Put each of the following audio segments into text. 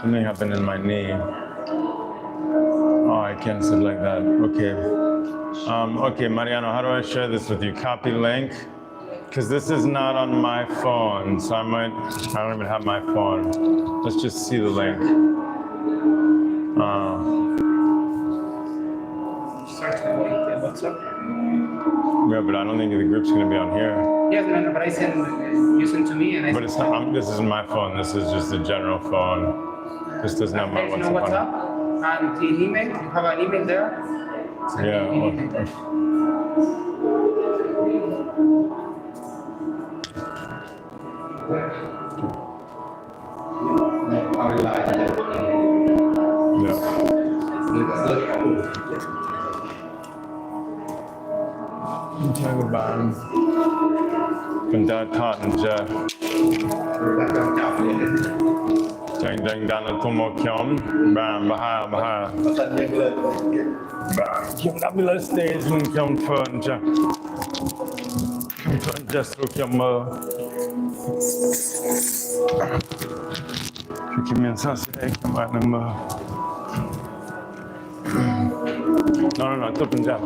Something happened in my knee. Oh, I can't sit like that. Okay. Okay, Mariano, how do I share this with you? Copy link? Because this is not on my phone, so I don't even have my phone. Let's just see the link. What's up? Yeah, but I don't think the group's going to be on here. Yes, no, but you sent to me and I. But it's not. This isn't my phone. This is just a general phone. This doesn't have my There's no WhatsApp. And the email, you have an email there? Yeah. Kun ta thot ja. Jang dan tumo kyom bam baha. Kyom da bila stage mun kyom phone ja. Kyom phone just ro kyom mo. Kyom yan sa se kyom ba nam mo. No, to Punjab.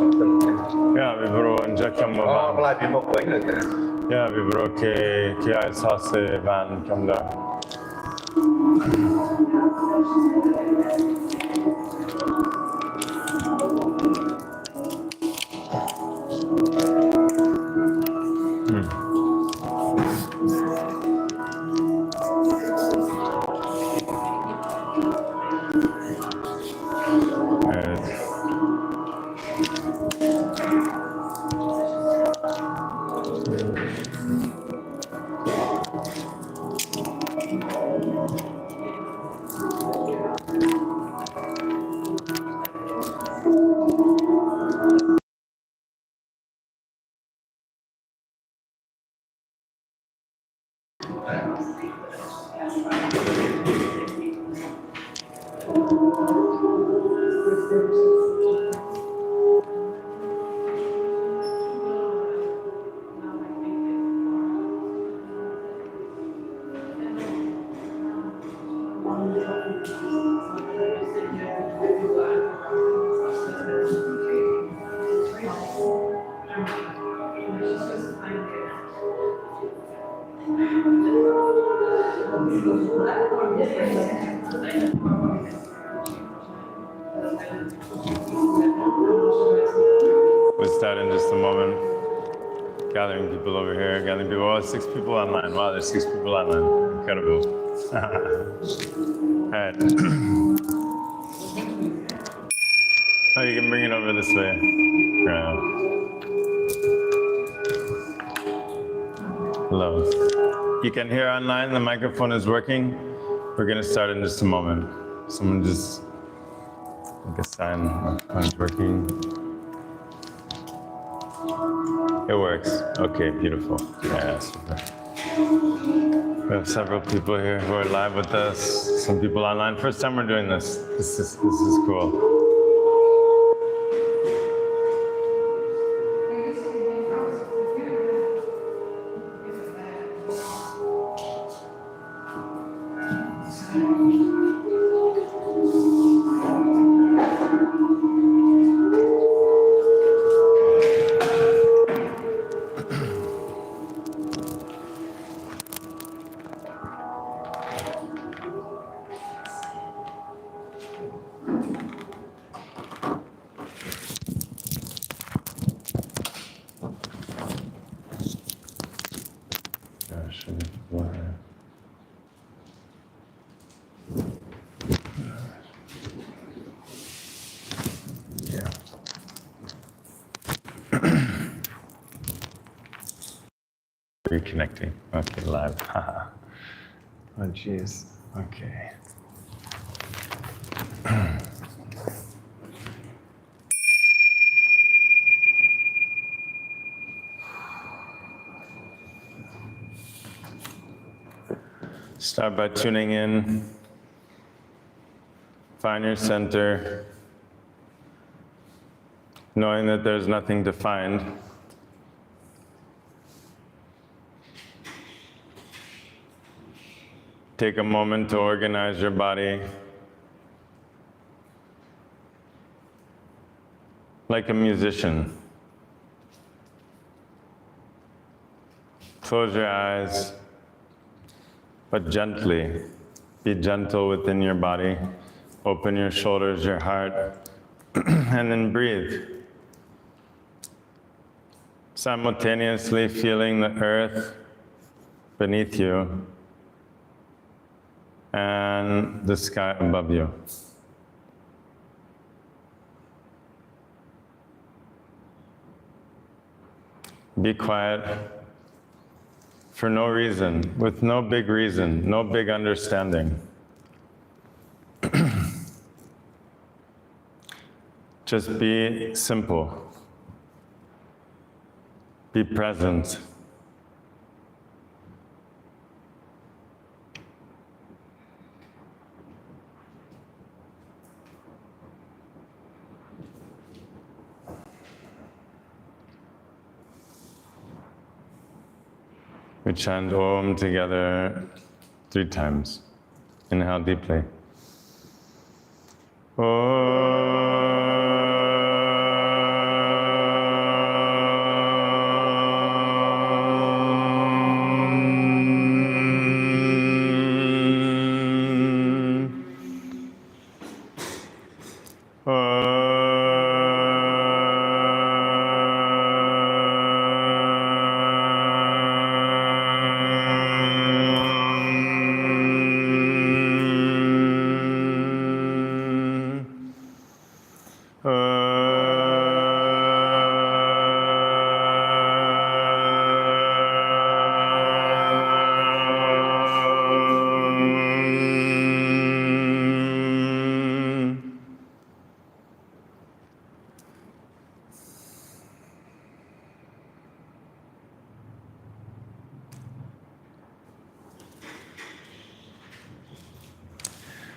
Yeah, vi bro anja kyom mo. Lại bị một quấy rồi kìa. Yeah, vi bro ke ai sa se van kyom da. We'll start in just a moment. Gathering people over here, gathering people. Oh, 6 people online. Wow, there's 6 people online. Incredible. All right. Oh, you can bring it over this way. Yeah. Hello. You can hear online, the microphone is working. We're going to start in just a moment. Someone just make a sign, microphone's working. It works. Okay, beautiful. Yeah, super. We have several people here who are live with us. Some people online. First time we're doing this. This is cool. Reconnecting. Okay, live. Oh, jeez. Okay. Start by tuning in. Find your center. Knowing that there's nothing to find. Take a moment to organize your body like a musician. Close your eyes, but gently. Be gentle within your body. Open your shoulders, your heart, and then breathe. Simultaneously feeling the earth beneath you and the sky above you. Be quiet for no reason, with no big reason, no big understanding. Just be simple. Be present. We chant Om together 3 times. Inhale deeply.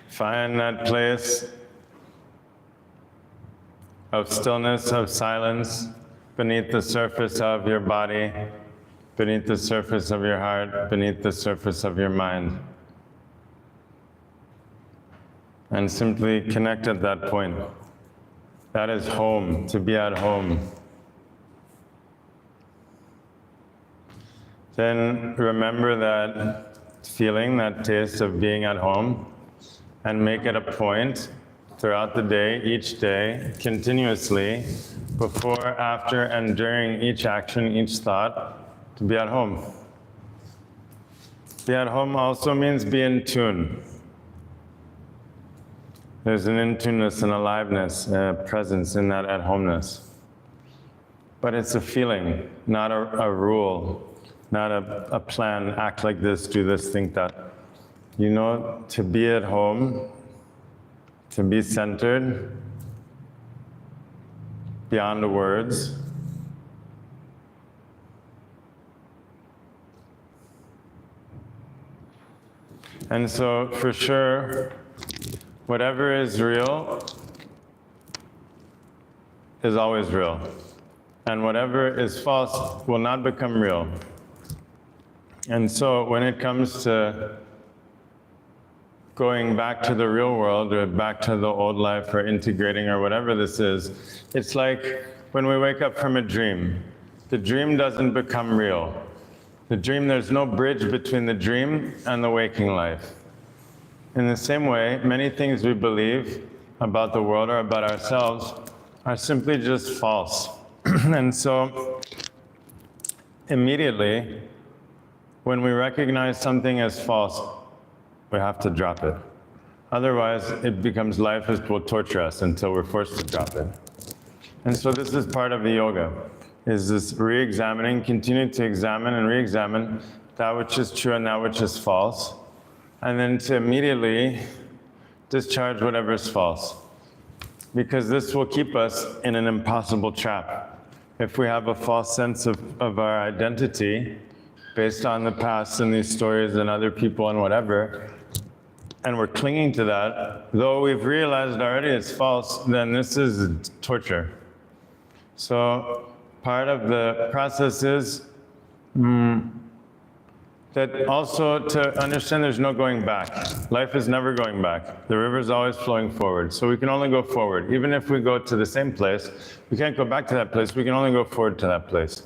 Find that place of stillness, of silence, beneath the surface of your body, beneath the surface of your heart, beneath the surface of your mind. And simply connect at that point. That is home, to be at home. Then remember that feeling, that taste of being at home, and make it a point throughout the day, each day, continuously, before, after, and during each action, each thought, to be at home. Be at home also means be in tune. There's an in-tuneness, an aliveness, a presence in that at-homeness. But it's a feeling, not a rule, not a plan, act like this, do this, think that. You know, to be at home, to be centered, beyond the words. And so, for sure, whatever is real is always real. And whatever is false will not become real. And so, when it comes to going back to the real world or back to the old life or integrating or whatever this is, it's like when we wake up from a dream. The dream doesn't become real. The dream, there's no bridge between the dream and the waking life. In the same way, many things we believe about the world or about ourselves are simply just false. And so, immediately, when we recognize something as false, we have to drop it. Otherwise, it becomes life will torture us until we're forced to drop it. And so this is part of the yoga, is this re-examining, continue to examine and re-examine that which is true and that which is false, and then to immediately discharge whatever is false. Because this will keep us in an impossible trap. If we have a false sense of our identity based on the past and these stories and other people and whatever, and we're clinging to that, though we've realized already it's false, then this is torture. So part of the process is that also to understand there's no going back. Life is never going back. The river is always flowing forward. So we can only go forward. Even if we go to the same place, we can't go back to that place. We can only go forward to that place.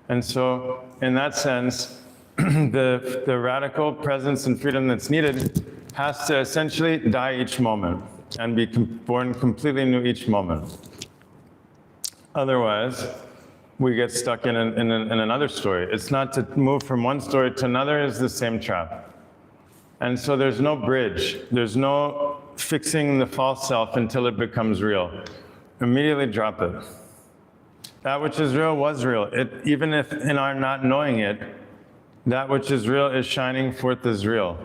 And so in that sense, the radical presence and freedom that's needed has to essentially die each moment and be born completely new each moment. Otherwise, we get stuck in another story. It's not to move from one story to another is the same trap. And so there's no bridge. There's no fixing the false self until it becomes real. Immediately drop it. That which is real was real. Even if in our not knowing it, that which is real is shining forth as real.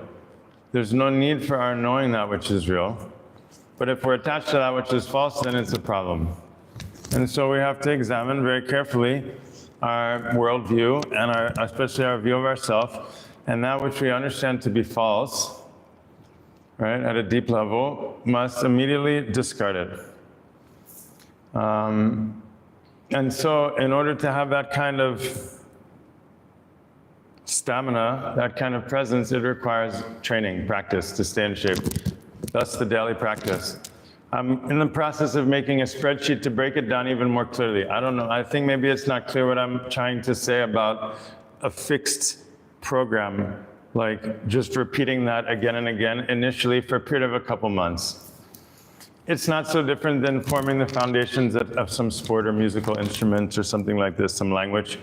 There's no need for our knowing that which is real. But if we're attached to that which is false, then it's a problem. And so we have to examine very carefully our worldview and especially our view of ourselves, and that which we understand to be false, right, at a deep level, must immediately discard it. And so in order to have that kind of stamina, that kind of presence, it requires training, practice to stay in shape. Thus the daily practice. I'm in the process of making a spreadsheet to break it down even more clearly. I don't know, I think maybe it's not clear what I'm trying to say about a fixed program, like just repeating that again and again, initially for a period of a couple months. It's not so different than forming the foundations of some sport or musical instrument or something like this, some language,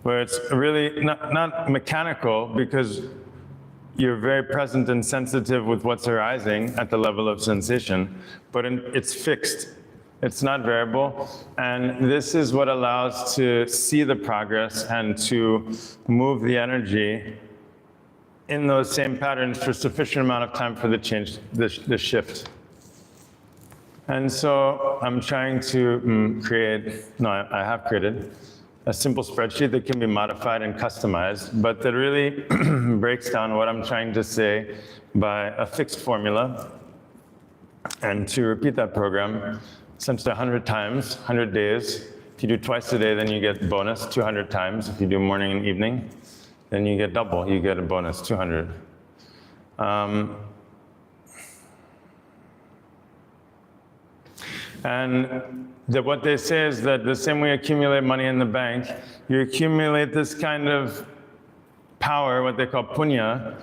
where it's really not mechanical because you're very present and sensitive with what's arising at the level of sensation, but it's fixed. It's not variable. And this is what allows to see the progress and to move the energy in those same patterns for sufficient amount of time for the change, the shift. And so I'm trying to I have created a simple spreadsheet that can be modified and customized, but that really breaks down what I'm trying to say by a fixed formula. And to repeat that program, essentially 100 times, 100 days. If you do twice a day, then you get bonus 200 times. If you do morning and evening, then you get double. You get a bonus 200. And what they say is that the same way you accumulate money in the bank, you accumulate this kind of power, what they call punya,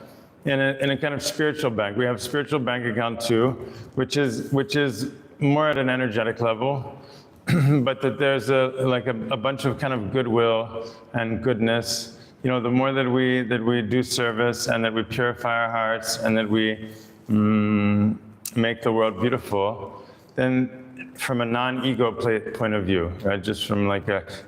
in a kind of spiritual bank. We have spiritual bank account too, which is more at an energetic level, but that there's a bunch of kind of goodwill and goodness. You know, the more that we do service and that we purify our hearts and that we make the world beautiful, then from a non-ego point of view, right? Just from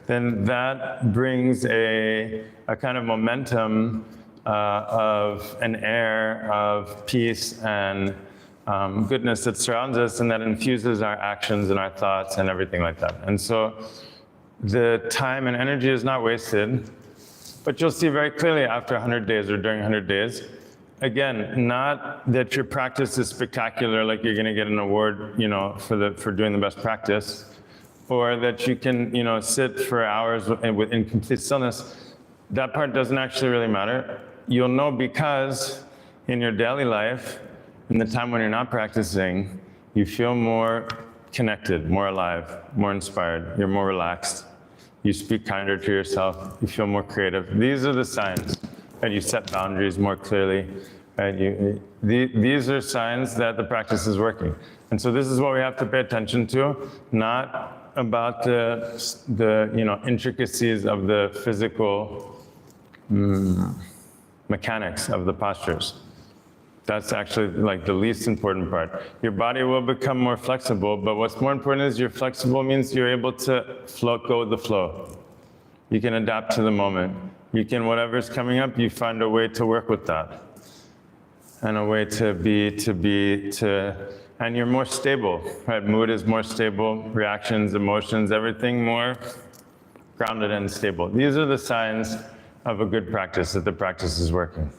then that brings a kind of momentum of an air of peace and goodness that surrounds us and that infuses our actions and our thoughts and everything like that. And so the time and energy is not wasted, but you'll see very clearly after 100 days or during 100 days, again, not that your practice is spectacular, like you're going to get an award, for doing the best practice, or that you can, sit for hours in complete stillness. That part doesn't actually really matter. You'll know because in your daily life, in the time when you're not practicing, you feel more connected, more alive, more inspired. You're more relaxed. You speak kinder to yourself. You feel more creative. These are the signs. And you set boundaries more clearly. Right? These are signs that the practice is working. And so this is what we have to pay attention to, not about the intricacies of the physical mechanics of the postures. That's actually like the least important part. Your body will become more flexible, but what's more important is you're flexible means you're able to go with the flow. You can adapt to the moment. You can, whatever's coming up, you find a way to work with that. And a way and you're more stable, right? Mood is more stable, reactions, emotions, everything more grounded and stable. These are the signs of a good practice, that the practice is working.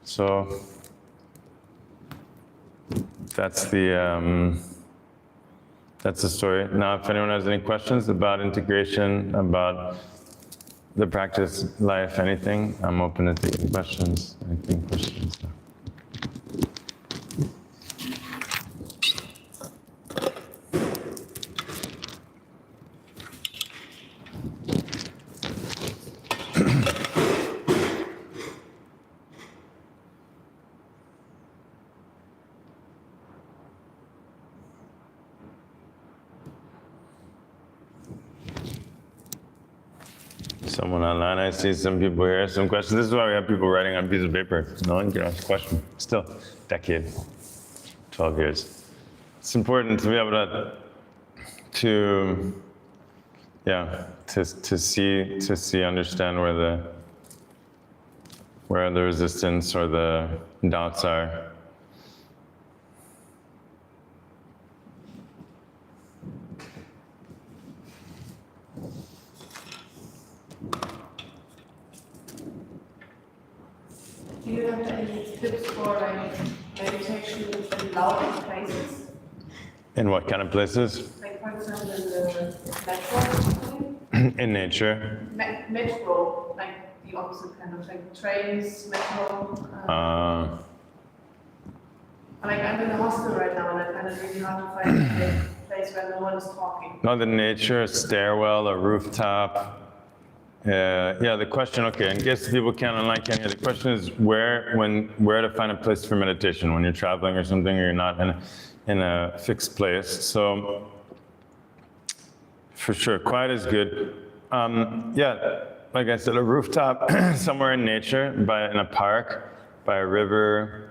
So that's the story. Now, if anyone has any questions about integration, about the practice, life, anything. I'm open to taking questions, anything, questions. Someone online, I see some people here, some questions. This is why we have people writing on a piece of paper. No one can ask a question. Still, decade, 12 years. It's important to be able to see, understand where the resistance or the doubts are. Do you have any tips for like meditation in loud places? In what kind of places? Like for example in the metro? In nature. Metro, like the opposite kind of like trains, metro. Like I'm in the hostel right now and I find it really hard to find a place where no one is talking. No, the nature, a stairwell, a rooftop. Yeah, the question, okay, in case people can't hear, the question is where to find a place for meditation when you're traveling or something, or you're not in a fixed place. So, for sure, quiet is good. Yeah, like I said, a rooftop somewhere in nature, in a park, by a river,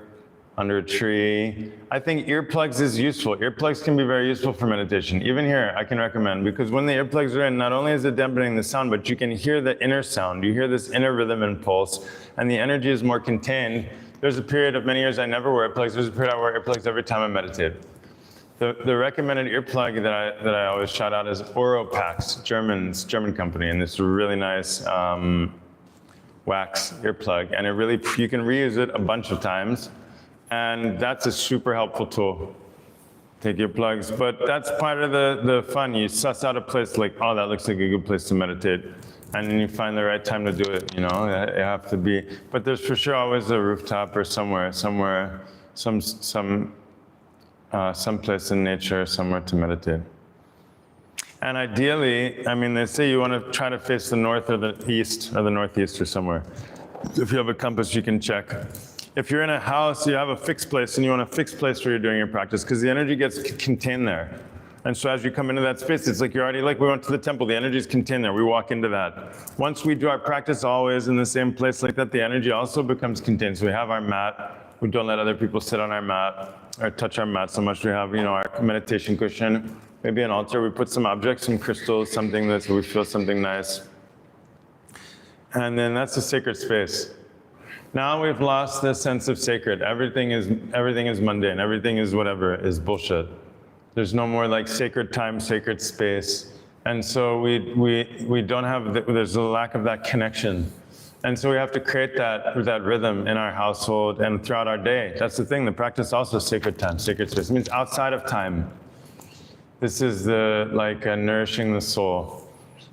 under a tree. I think earplugs is useful. Earplugs can be very useful for meditation. Even here, I can recommend, because when the earplugs are in, not only is it dampening the sound, but you can hear the inner sound. You hear this inner rhythm and pulse, and the energy is more contained. There's a period of many years I never wear earplugs. There's a period I wear earplugs every time I meditate. The recommended earplug that I always shout out is Oropax, German company, and this really nice wax earplug, and you can reuse it a bunch of times. And that's a super helpful tool. Take earplugs, but that's part of the fun. You suss out a place like, oh, that looks like a good place to meditate. And then you find the right time to do it, you know, it have to be. But there's for sure always a rooftop or some place in nature, somewhere to meditate. And ideally, I mean, they say you want to try to face the north or the east or the northeast or somewhere. If you have a compass, you can check. If you're in a house, you have a fixed place, and you want a fixed place where you're doing your practice, because the energy gets contained there. And so as you come into that space, it's like you're already, like we went to the temple, the energy is contained there. We walk into that. Once we do our practice always in the same place like that, the energy also becomes contained. So we have our mat. We don't let other people sit on our mat or touch our mat so much. We have, you know, our meditation cushion, maybe an altar. We put some objects, some crystals, something that we feel something nice. And then that's a sacred space. Now we've lost the sense of sacred. Everything is mundane. Everything is whatever, is bullshit. There's no more like sacred time, sacred space. And so we don't have, there's a lack of that connection. And so we have to create that rhythm in our household and throughout our day. That's the thing, the practice also sacred time, sacred space. It means outside of time. This is nourishing the soul.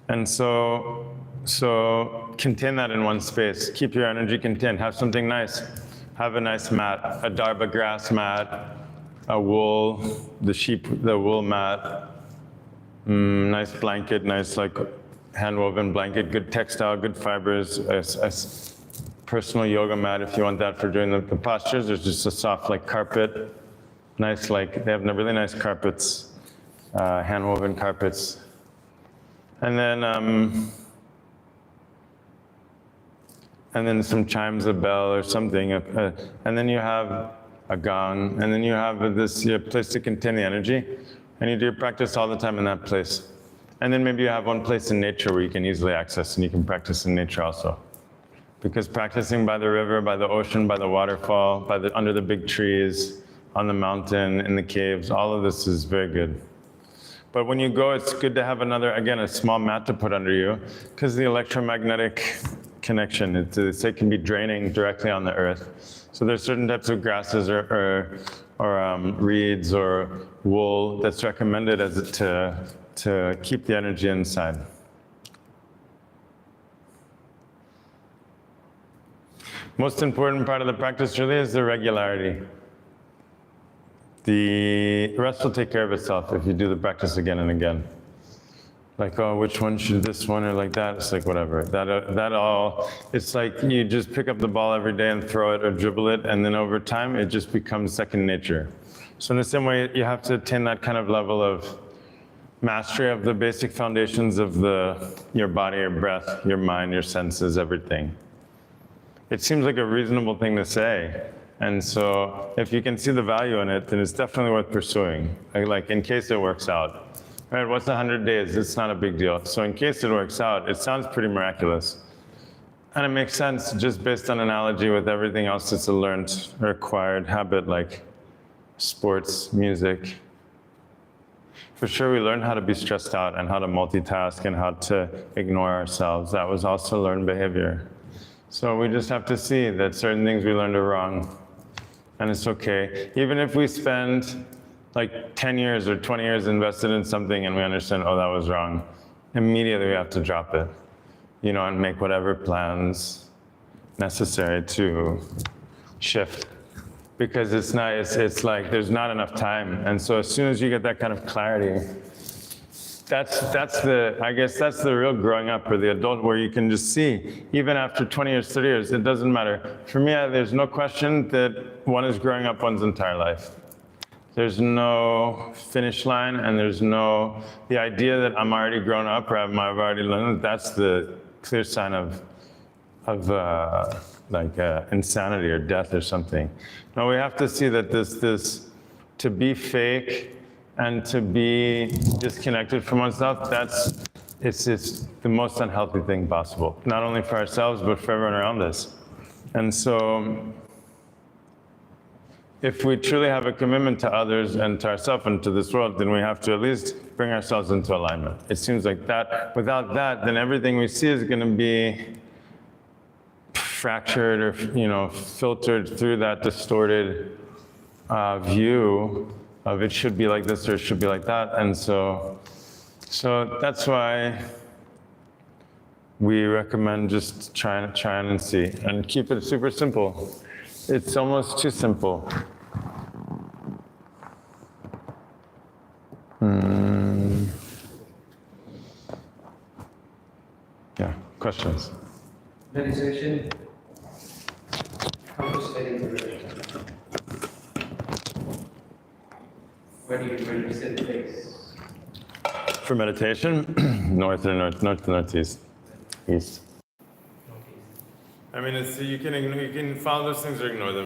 And so contain that in one space. Keep your energy contained. Have something nice. Have a nice mat, a darba grass mat, a wool, the wool mat, nice blanket, nice like hand-woven blanket, good textile, good fibers, a personal yoga mat if you want that for doing the postures. There's just a soft like carpet, nice like, they have really nice carpets, hand-woven carpets. And then some chimes, a bell or something, and then you have a gong, and then you have this place to contain the energy, and you do your practice all the time in that place. And then maybe you have one place in nature where you can easily access, and you can practice in nature also. Because practicing by the river, by the ocean, by the waterfall, under the big trees, on the mountain, in the caves, all of this is very good. But when you go, it's good to have a small mat to put under you, because the electromagnetic connection, it can be draining directly on the earth. So there's certain types of grasses or reeds or wool that's recommended to keep the energy inside. Most important part of the practice really is the regularity. The rest will take care of itself if you do the practice again and again. Like, oh, which one should this one or like that? It's like whatever. That all. It's like you just pick up the ball every day and throw it or dribble it, and then over time it just becomes second nature. So in the same way, you have to attain that kind of level of mastery of the basic foundations of your body, your breath, your mind, your senses, everything. It seems like a reasonable thing to say. And so if you can see the value in it, then it's definitely worth pursuing. Like in case it works out. Right, what's 100 days? It's not a big deal. So in case it works out, it sounds pretty miraculous. And it makes sense just based on analogy with everything else that's a learned or acquired habit like sports, music. For sure, we learned how to be stressed out and how to multitask and how to ignore ourselves. That was also learned behavior. So we just have to see that certain things we learned are wrong. And it's okay. Even if we spend like 10 years or 20 years invested in something and we understand, oh, that was wrong, immediately we have to drop it, and make whatever plans necessary to shift. Because it's like there's not enough time. And so as soon as you get that kind of clarity, that's the real growing up or the adult where you can just see, even after 20 years, 30 years, it doesn't matter. For me, there's no question that one is growing up one's entire life. There's no finish line, and there's no, the idea that I'm already grown up or I've already learned, that's the clear sign of insanity or death or something. No, we have to see that this to be fake and to be disconnected from oneself, it's the most unhealthy thing possible. Not only for ourselves, but for everyone around us. And so, if we truly have a commitment to others and to ourselves and to this world, then we have to at least bring ourselves into alignment. It seems like that. Without that, then everything we see is going to be fractured or filtered through that distorted view of it should be like this or it should be like that. And so that's why we recommend just trying and see and keep it super simple. It's almost too simple. Yeah, questions? Meditation. How to study meditation? Where do you set the place? For meditation, north or northeast, east. I mean, you can follow those things or ignore them.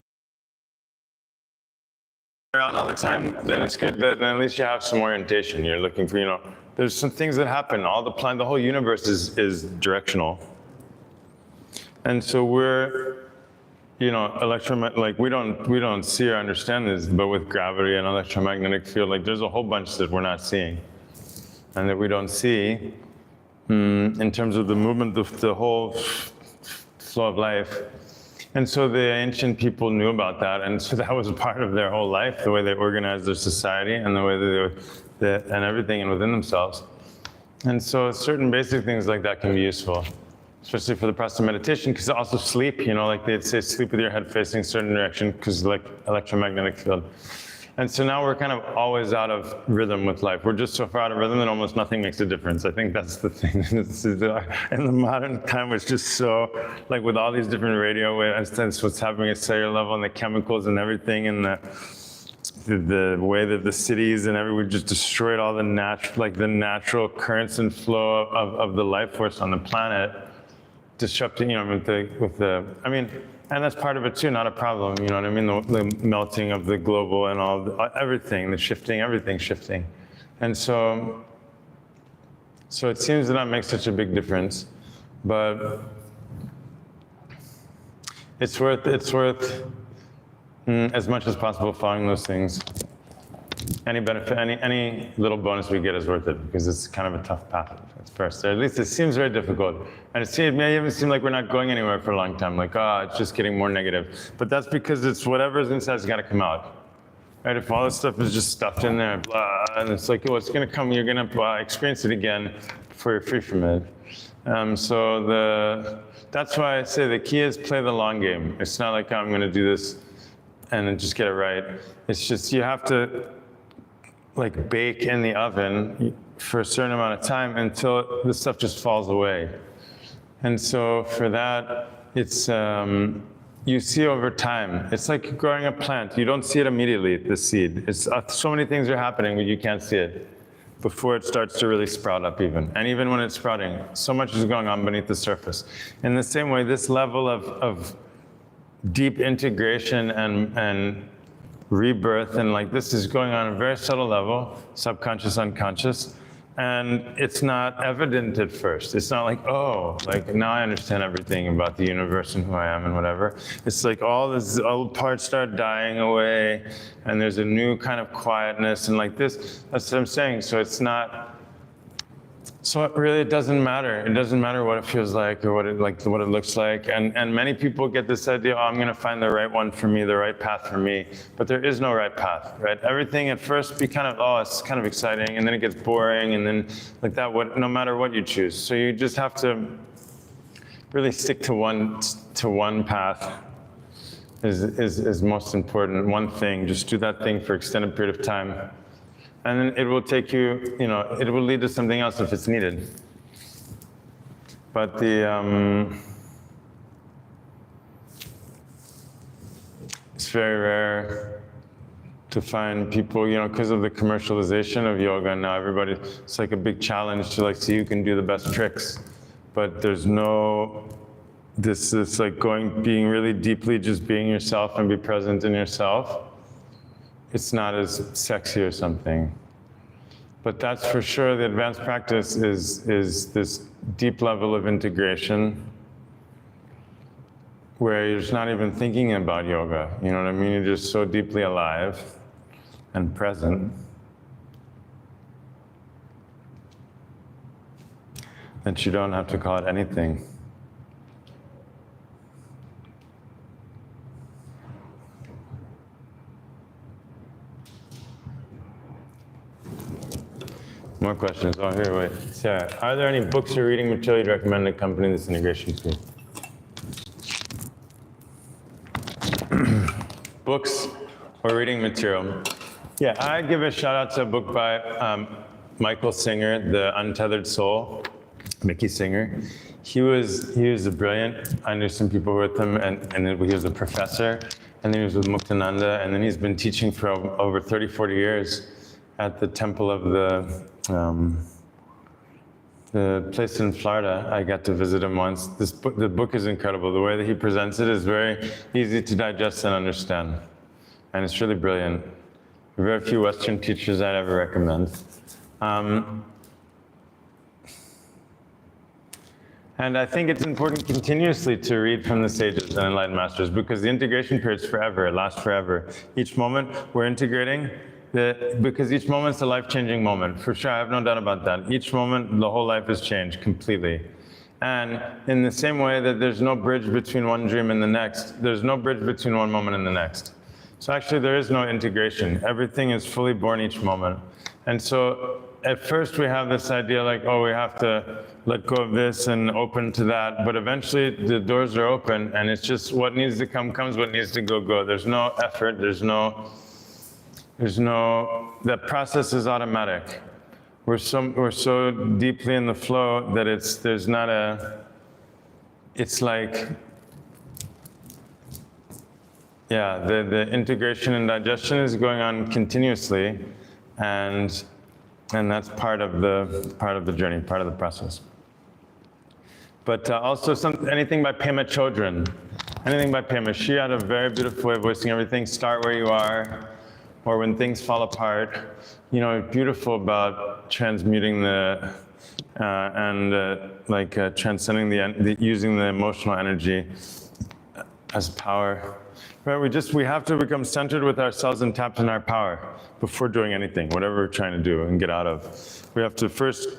Around all the time, then it's good. Then at least you have some orientation. You're looking for, there's some things that happen. The whole universe is directional, and so we're, like we don't see or understand this, but with gravity and electromagnetic field, like there's a whole bunch that we're not seeing, and that we don't see in terms of the movement, the whole flow of life. And so the ancient people knew about that, and so that was a part of their whole life, the way they organized their society and the way and everything and within themselves. And so certain basic things like that can be useful, especially for the process of meditation, because also sleep, like they'd say sleep with your head facing a certain direction because like electromagnetic field. And so now we're kind of always out of rhythm with life. We're just so far out of rhythm that almost nothing makes a difference. I think that's the thing. In the modern time, it's just so, like with all these different radio waves, what's happening at cellular level and the chemicals and everything, and the way that the cities and we just destroyed all the natural currents and flow of the life force on the planet, disrupting, and that's part of it too, not a problem, you know what I mean? The melting of the global and everything, everything shifting. And so it seems to not make such a big difference, but it's worth as much as possible following those things. Any benefit, any little bonus we get is worth it, because it's kind of a tough path at first. Or at least it seems very difficult. And it may even seem like we're not going anywhere for a long time, like, it's just getting more negative. But that's because it's whatever's inside has got to come out. Right? If all this stuff is just stuffed in there, blah, and it's like, it's going to come, you're going to experience it again before you're free from it. That's why I say the key is play the long game. It's not like I'm going to do this and then just get it right. It's just you have to like bake in the oven for a certain amount of time until the stuff just falls away. And so for that, it's you see over time. It's like growing a plant. You don't see it immediately, the seed. It's so many things are happening, but you can't see it before it starts to really sprout up even. And even when it's sprouting, so much is going on beneath the surface. In the same way, this level of deep integration and rebirth, and like this is going on a very subtle level, subconscious, unconscious, and it's not evident at first. It's not like, oh, like now I understand everything about the universe and who I am and whatever. It's like all these old parts start dying away, and there's a new kind of quietness, and like this, that's what I'm saying. So it's not, so it doesn't matter. It doesn't matter what it feels like or what it looks like. And many people get this idea, oh, I'm going to find the right one for me, the right path for me. But there is no right path, right? Everything at first be kind of, oh, it's kind of exciting, and then it gets boring, and then like that, no matter what you choose. So you just have to really stick to one path is most important. One thing, just do that thing for extended period of time. And then it will take you, it will lead to something else if it's needed. But it's very rare to find people, because of the commercialization of yoga, and now everybody, it's like a big challenge to like see who can do the best tricks. But there's no, this is like being really deeply just being yourself and be present in yourself. It's not as sexy or something. But that's for sure, the advanced practice is this deep level of integration where you're just not even thinking about yoga. You know what I mean? You're just so deeply alive and present that you don't have to call it anything. More questions? Oh, here, wait. Sarah, are there any books or reading material you'd recommend to accompany this integration school? Books or reading material? Yeah, I give a shout out to a book by Michael Singer, The Untethered Soul, Mickey Singer. He was a brilliant. I knew some people with him, and he was a professor, and then he was with Muktananda, and then he's been teaching for over 30, 40 years at the temple of the place in Florida. I got to visit him once. The book is incredible. The way that he presents it is very easy to digest and understand. And it's really brilliant. Very few Western teachers I'd ever recommend. And I think it's important continuously to read from the sages and enlightened masters, because the integration period's forever, it lasts forever. Each moment we're integrating, because each moment's a life-changing moment. For sure, I have no doubt about that. Each moment, the whole life is changed completely. And in the same way that there's no bridge between one dream and the next, there's no bridge between one moment and the next. So actually, there is no integration. Everything is fully born each moment. And so at first, we have this idea like, oh, we have to let go of this and open to that. But eventually, the doors are open, and it's just what needs to come comes, what needs to go, go. There's no effort. That process is automatic. We're so deeply in the flow that it's like, yeah, the integration and digestion is going on continuously, and that's part of the journey, part of the process. But also anything by Pema Chodron, anything by Pema. She had a very beautiful way of voicing everything. Start where you are. Or when things fall apart, beautiful about transmuting transcending using the emotional energy as power. Right? We have to become centered with ourselves and tapped in our power before doing anything, whatever we're trying to do and get out of. We have to first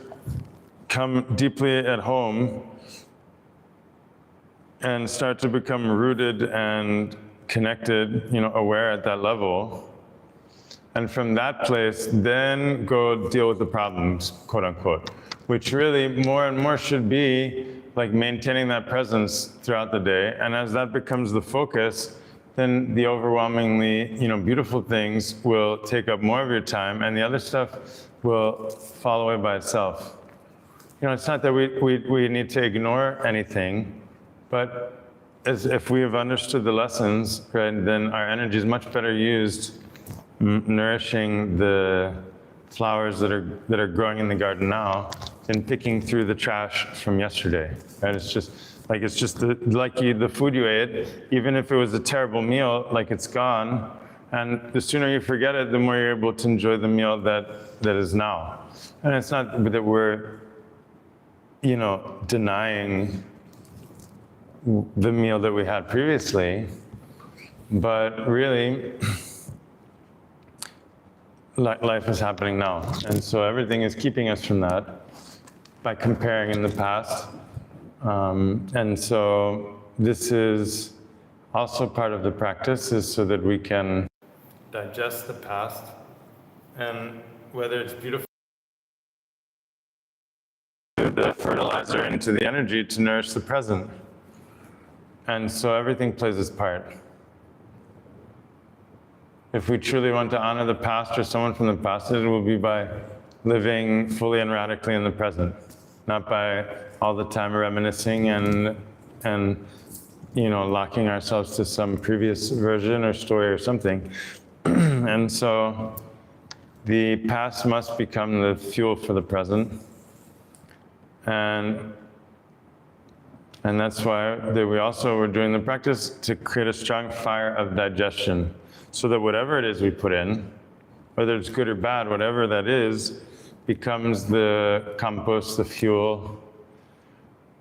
come deeply at home and start to become rooted and connected, aware at that level. And from that place, then go deal with the problems, quote unquote. which really more and more should be like maintaining that presence throughout the day. And as that becomes the focus, then the overwhelmingly, beautiful things will take up more of your time, and the other stuff will fall away by itself. It's not that we need to ignore anything, but as if we have understood the lessons, right, then our energy is much better used nourishing the flowers that are growing in the garden now than picking through the trash from yesterday. Right? It's just the food you ate, even if it was a terrible meal, like it's gone. And the sooner you forget it, the more you're able to enjoy the meal that is now. And it's not that we're, denying the meal that we had previously, but really, life is happening now. And so everything is keeping us from that by comparing in the past. And so this is also part of the practice, is so that we can digest the past, and whether it's beautiful, the fertilizer into the energy to nourish the present. And so everything plays its part. If we truly want to honor the past or someone from the past, it will be by living fully and radically in the present, not by all the time reminiscing and locking ourselves to some previous version or story or something. And so the past must become the fuel for the present. And that's why we also were doing the practice to create a strong fire of digestion, so that whatever it is we put in, whether it's good or bad, whatever that is, becomes the compost, the fuel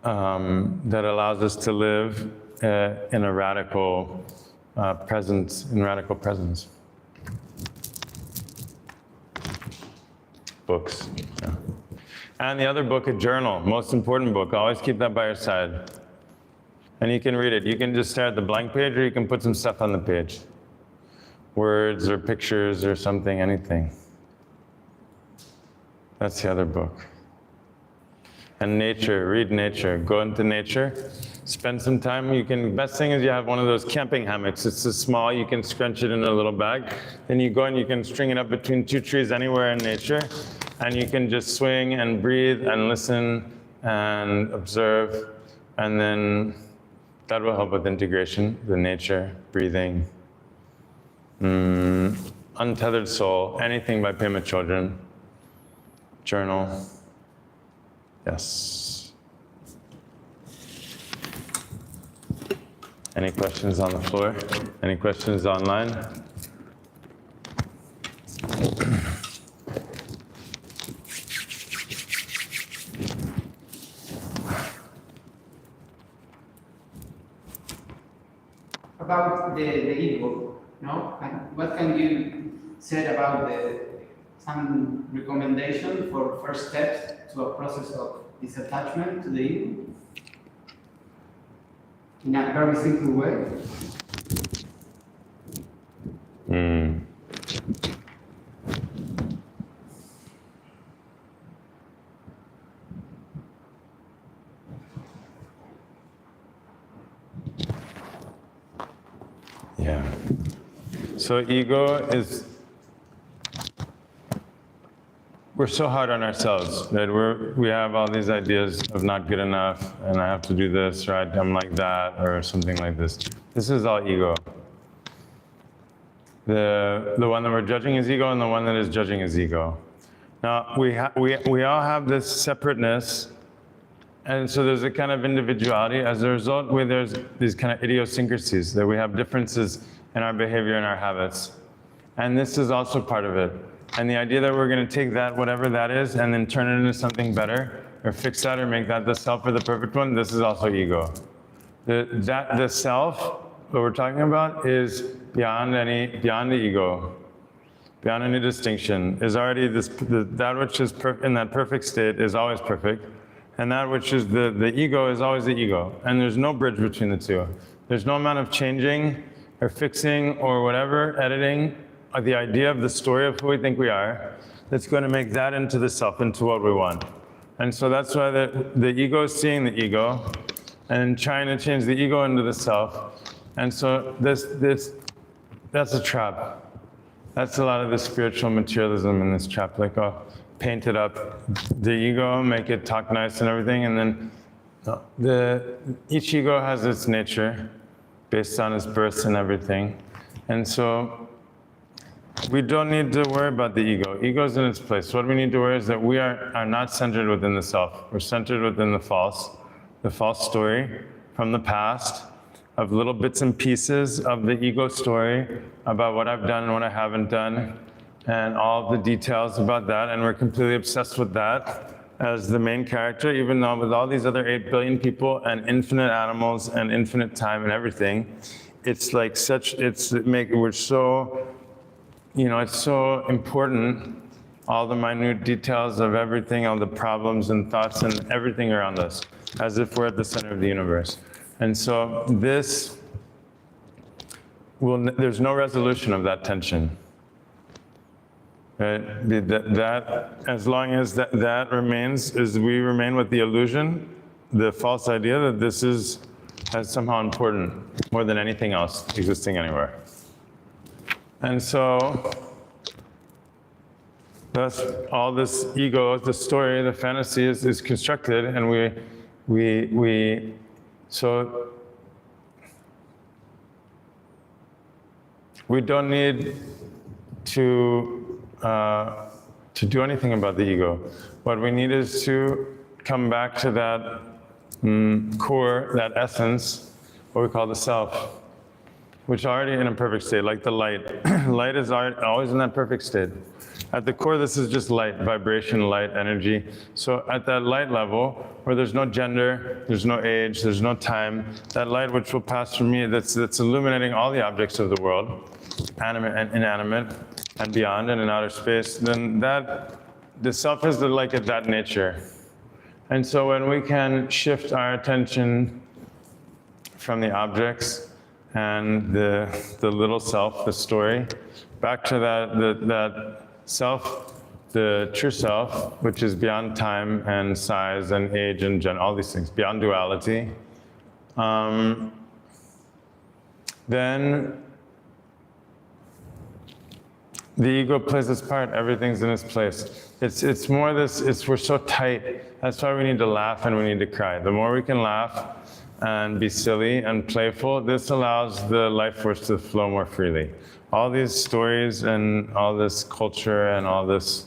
that allows us to live in a radical presence, Books. Yeah. And the other book, a journal, most important book. Always keep that by your side. And you can read it. You can just stare at the blank page, or you can put some stuff on the page. Words or pictures or something, anything. That's the other book. And nature, read nature. Go into nature. Spend some time. Best thing is you have one of those camping hammocks. It's so small, you can scrunch it in a little bag. Then you go and you can string it up between two trees anywhere in nature. And you can just swing and breathe and listen and observe. And then that will help with integration, the nature, breathing. Untethered Soul, anything by Pema Chödrön. Journal. Yes. Any questions on the floor? Any questions online? About the ego, no? What can you say about some recommendation for first steps to a process of disattachment to the ego? In a very simple way. Yeah. So ego is, we're so hard on ourselves that we have all these ideas of not good enough, and I have to do this, or I'm like that, or something like this. This is all ego. The one that we're judging is ego, and the one that is judging is ego. Now, we all have this separateness, and so there's a kind of individuality. As a result, there's these kind of idiosyncrasies, that we have differences in our behavior and our habits. And this is also part of it. And the idea that we're going to take that, whatever that is, and then turn it into something better, or fix that, or make that the self or the perfect one, this is also ego. The self, what we're talking about, is beyond the ego, beyond any distinction, is already that which is in that perfect state is always perfect. And that which is the ego is always the ego. And there's no bridge between the two. There's no amount of changing or fixing or whatever, editing, the idea of the story of who we think we are, that's going to make that into the self, into what we want. And so that's why the ego is seeing the ego and trying to change the ego into the self. And so that's a trap. That's a lot of the spiritual materialism in this trap. Like, oh, paint it up, the ego, make it talk nice and everything. And then each ego has its nature based on its birth and everything. And so we don't need to worry about the ego. Ego's in its place. What we need to worry is that we are not centered within the self. We're centered within the false story from the past, of little bits and pieces of the ego story about what I've done and what I haven't done, and all the details about that. And we're completely obsessed with that as the main character, even though with all these other 8 billion people and infinite animals and infinite time and everything, it's like we're so, it's so important, all the minute details of everything, all the problems and thoughts and everything around us, as if we're at the center of the universe. And so there's no resolution of that tension. Right? That as long as that remains, as we remain with the illusion, the false idea that this is somehow important more than anything else existing anywhere. And so thus all this ego, the story, the fantasy is constructed, and so we don't need to do anything about the ego. What we need is to come back to that core, that essence, what we call the self, which is already in a perfect state, like the light. Light is always in that perfect state. At the core, this is just light, vibration, light, energy. So at that light level, where there's no gender, there's no age, there's no time, that light which will pass through me, that's illuminating all the objects of the world, animate and inanimate, and beyond and in outer space, then the self is like at that nature. And so when we can shift our attention from the objects and the little self, the story, back to that self, the true self, which is beyond time and size and age and all these things, beyond duality, then the ego plays its part. Everything's in its place. It's more this. We're so tight. That's why we need to laugh and we need to cry. The more we can laugh and be silly and playful, this allows the life force to flow more freely. All these stories and all this culture and all this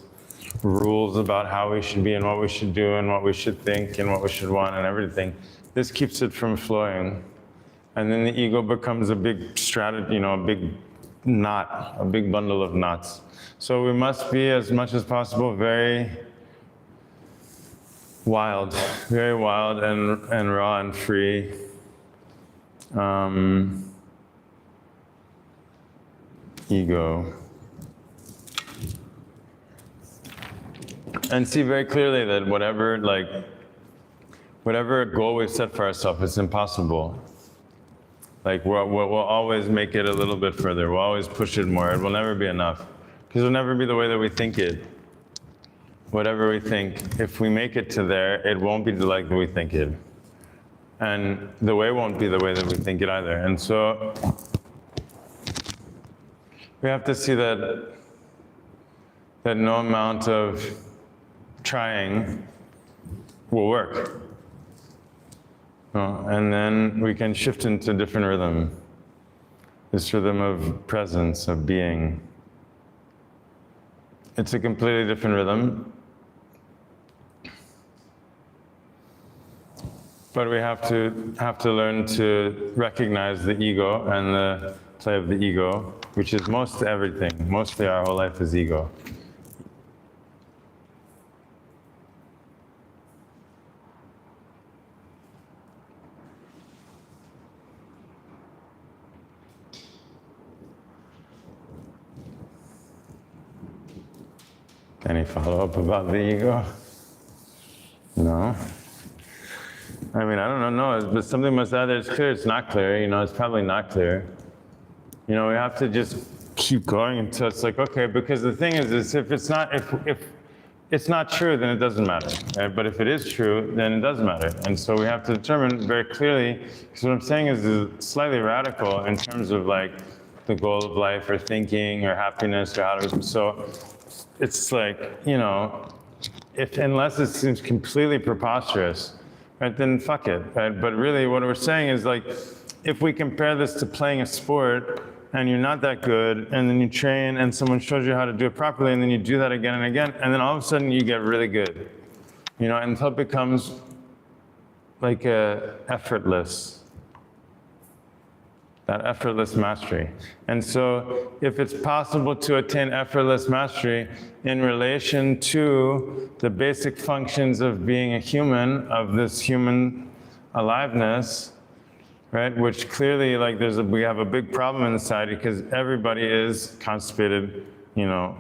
rules about how we should be and what we should do and what we should think and what we should want and everything, this keeps it from flowing. And then the ego becomes a big strategy, a big knot, a big bundle of knots. So we must be, as much as possible, very wild and raw and free. Ego. And see very clearly that whatever goal we set for ourselves, it's impossible. Like we'll always make it a little bit further. We'll always push it more. It will never be enough. Because it will never be the way that we think it. Whatever we think, if we make it to there, it won't be like we think it. And the way won't be the way that we think it either. And so we have to see that no amount of trying will work. And then we can shift into a different rhythm. This rhythm of presence, of being. It's a completely different rhythm. But we have to learn to recognize the ego and the play of the ego, which is most everything. Mostly our whole life is ego. Any follow-up about the ego? No? I mean, I don't know, but something must either it's clear, it's not clear, it's probably not clear. We have to just keep going until it's like, okay, because the thing is if it's not true, then it doesn't matter. Right? But if it is true, then it does matter. And so we have to determine very clearly, because what I'm saying is slightly radical in terms of like the goal of life or thinking or happiness or how to, so it's like, you know, unless it seems completely preposterous, right, then fuck it, right? But really what we're saying is like, if we compare this to playing a sport and you're not that good and then you train and someone shows you how to do it properly and then you do that again and again and then all of a sudden you get really good, you know, until it becomes like effortless. That effortless mastery. And so if it's possible to attain effortless mastery in relation to the basic functions of being a human, of this human aliveness, right, which clearly like we have a big problem in society because everybody is constipated, you know,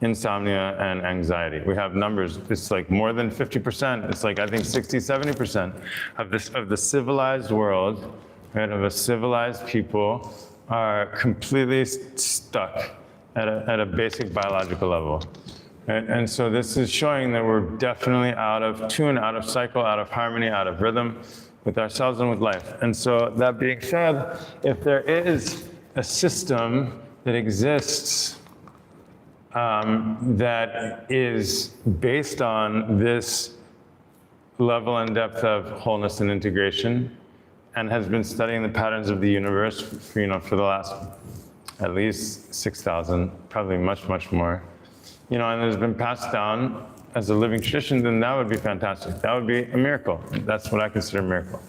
insomnia and anxiety. We have numbers, it's like more than 50%, it's like I think 60, 70% of the civilized world, right, of a civilized people are completely stuck at a basic biological level. Right? And so this is showing that we're definitely out of tune, out of cycle, out of harmony, out of rhythm with ourselves and with life. And so that being said, if there is a system that exists that is based on this level and depth of wholeness and integration, and has been studying the patterns of the universe for, you know, for the last at least 6,000, probably much, much more, you know, and has been passed down as a living tradition, then that would be fantastic. That would be a miracle. That's what I consider a miracle.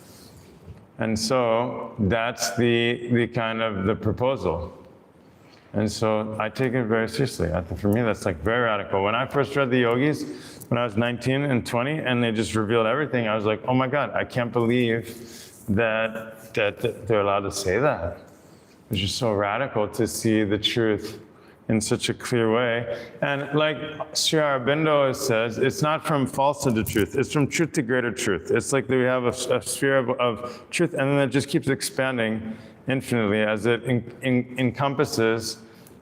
And so that's the kind of the proposal. And so I take it very seriously. For me, that's like very radical. When I first read the yogis, when I was 19 and 20, and they just revealed everything, I was like, oh my God, I can't believe that they're allowed to say that. It's just so radical to see the truth in such a clear way. And like Sri Aurobindo says, it's not from falsehood to truth, it's from truth to greater truth. It's like we have a sphere of truth, and then it just keeps expanding infinitely as it encompasses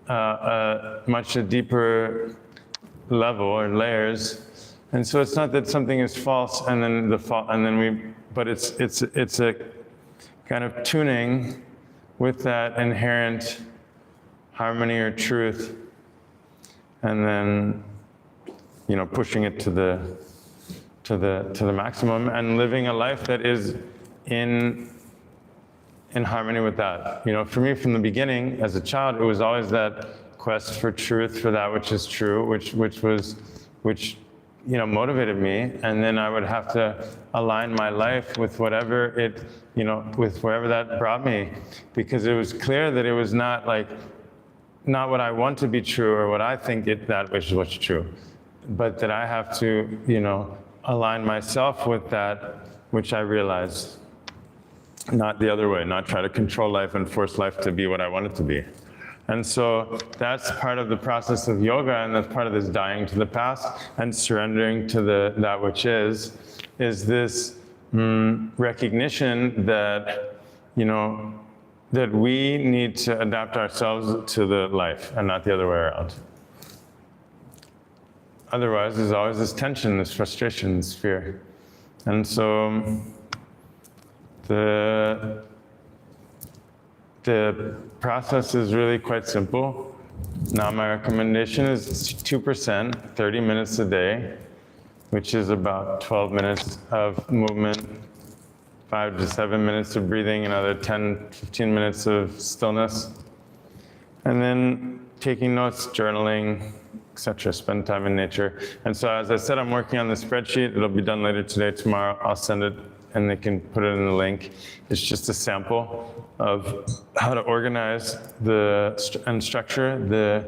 a much deeper level or layers. And so it's not that something is false and then but it's a kind of tuning with that inherent harmony or truth, and then, you know, pushing it to the maximum and living a life that is in harmony with that. You know, for me from the beginning as a child, it was always that quest for truth, for that which is true, which you know, motivated me, and then I would have to align my life with whatever it, you know, with wherever that brought me, because it was clear that it was not what I want to be true or what I think that which is what's true, but that I have to, you know, align myself with that which I realize, not the other way, not try to control life and force life to be what I want it to be. And so that's part of the process of yoga, and that's part of this dying to the past and surrendering to that which is this recognition that, you know, that we need to adapt ourselves to the life and not the other way around. Otherwise, there's always this tension, this frustration, this fear. And so the process is really quite simple. Now my recommendation is 2%, 30 minutes a day, which is about 12 minutes of movement, 5 to 7 minutes of breathing, another 10, 15 minutes of stillness. And then taking notes, journaling, etc. Spend time in nature. And so as I said, I'm working on the spreadsheet. It'll be done later today, tomorrow. I'll send it and they can put it in the link. It's just a sample of how to organize and structure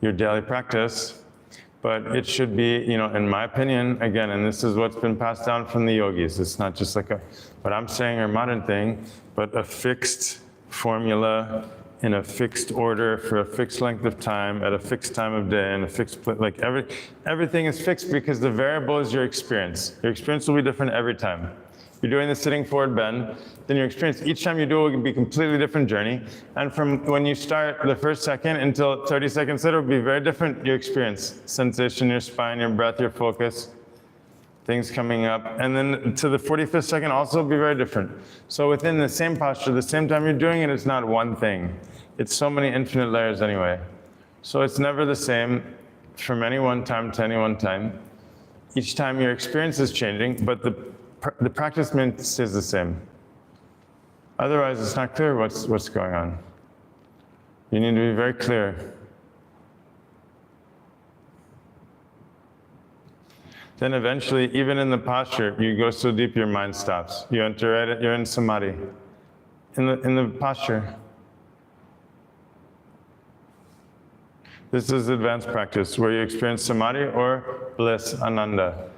your daily practice. But it should be, you know, in my opinion, again, and this is what's been passed down from the yogis. It's not just like what I'm saying or modern thing, but a fixed formula in a fixed order for a fixed length of time at a fixed time of day and a fixed, like everything is fixed because the variable is your experience. Your experience will be different every time. You're doing the sitting forward bend. Then your experience, each time you do it will be a completely different journey. And from when you start the first second until 30 seconds later, it will be very different, your experience. Sensation, your spine, your breath, your focus, things coming up. And then to the 45th second also will be very different. So within the same posture, the same time you're doing it, it's not one thing. It's so many infinite layers anyway. So it's never the same from any one time to any one time. Each time your experience is changing, but the practice stays the same. Otherwise, it's not clear what's going on. You need to be very clear. Then eventually, even in the posture, you go so deep your mind stops. You enter right, you're in samadhi, in the posture. This is advanced practice where you experience samadhi or bliss, ananda,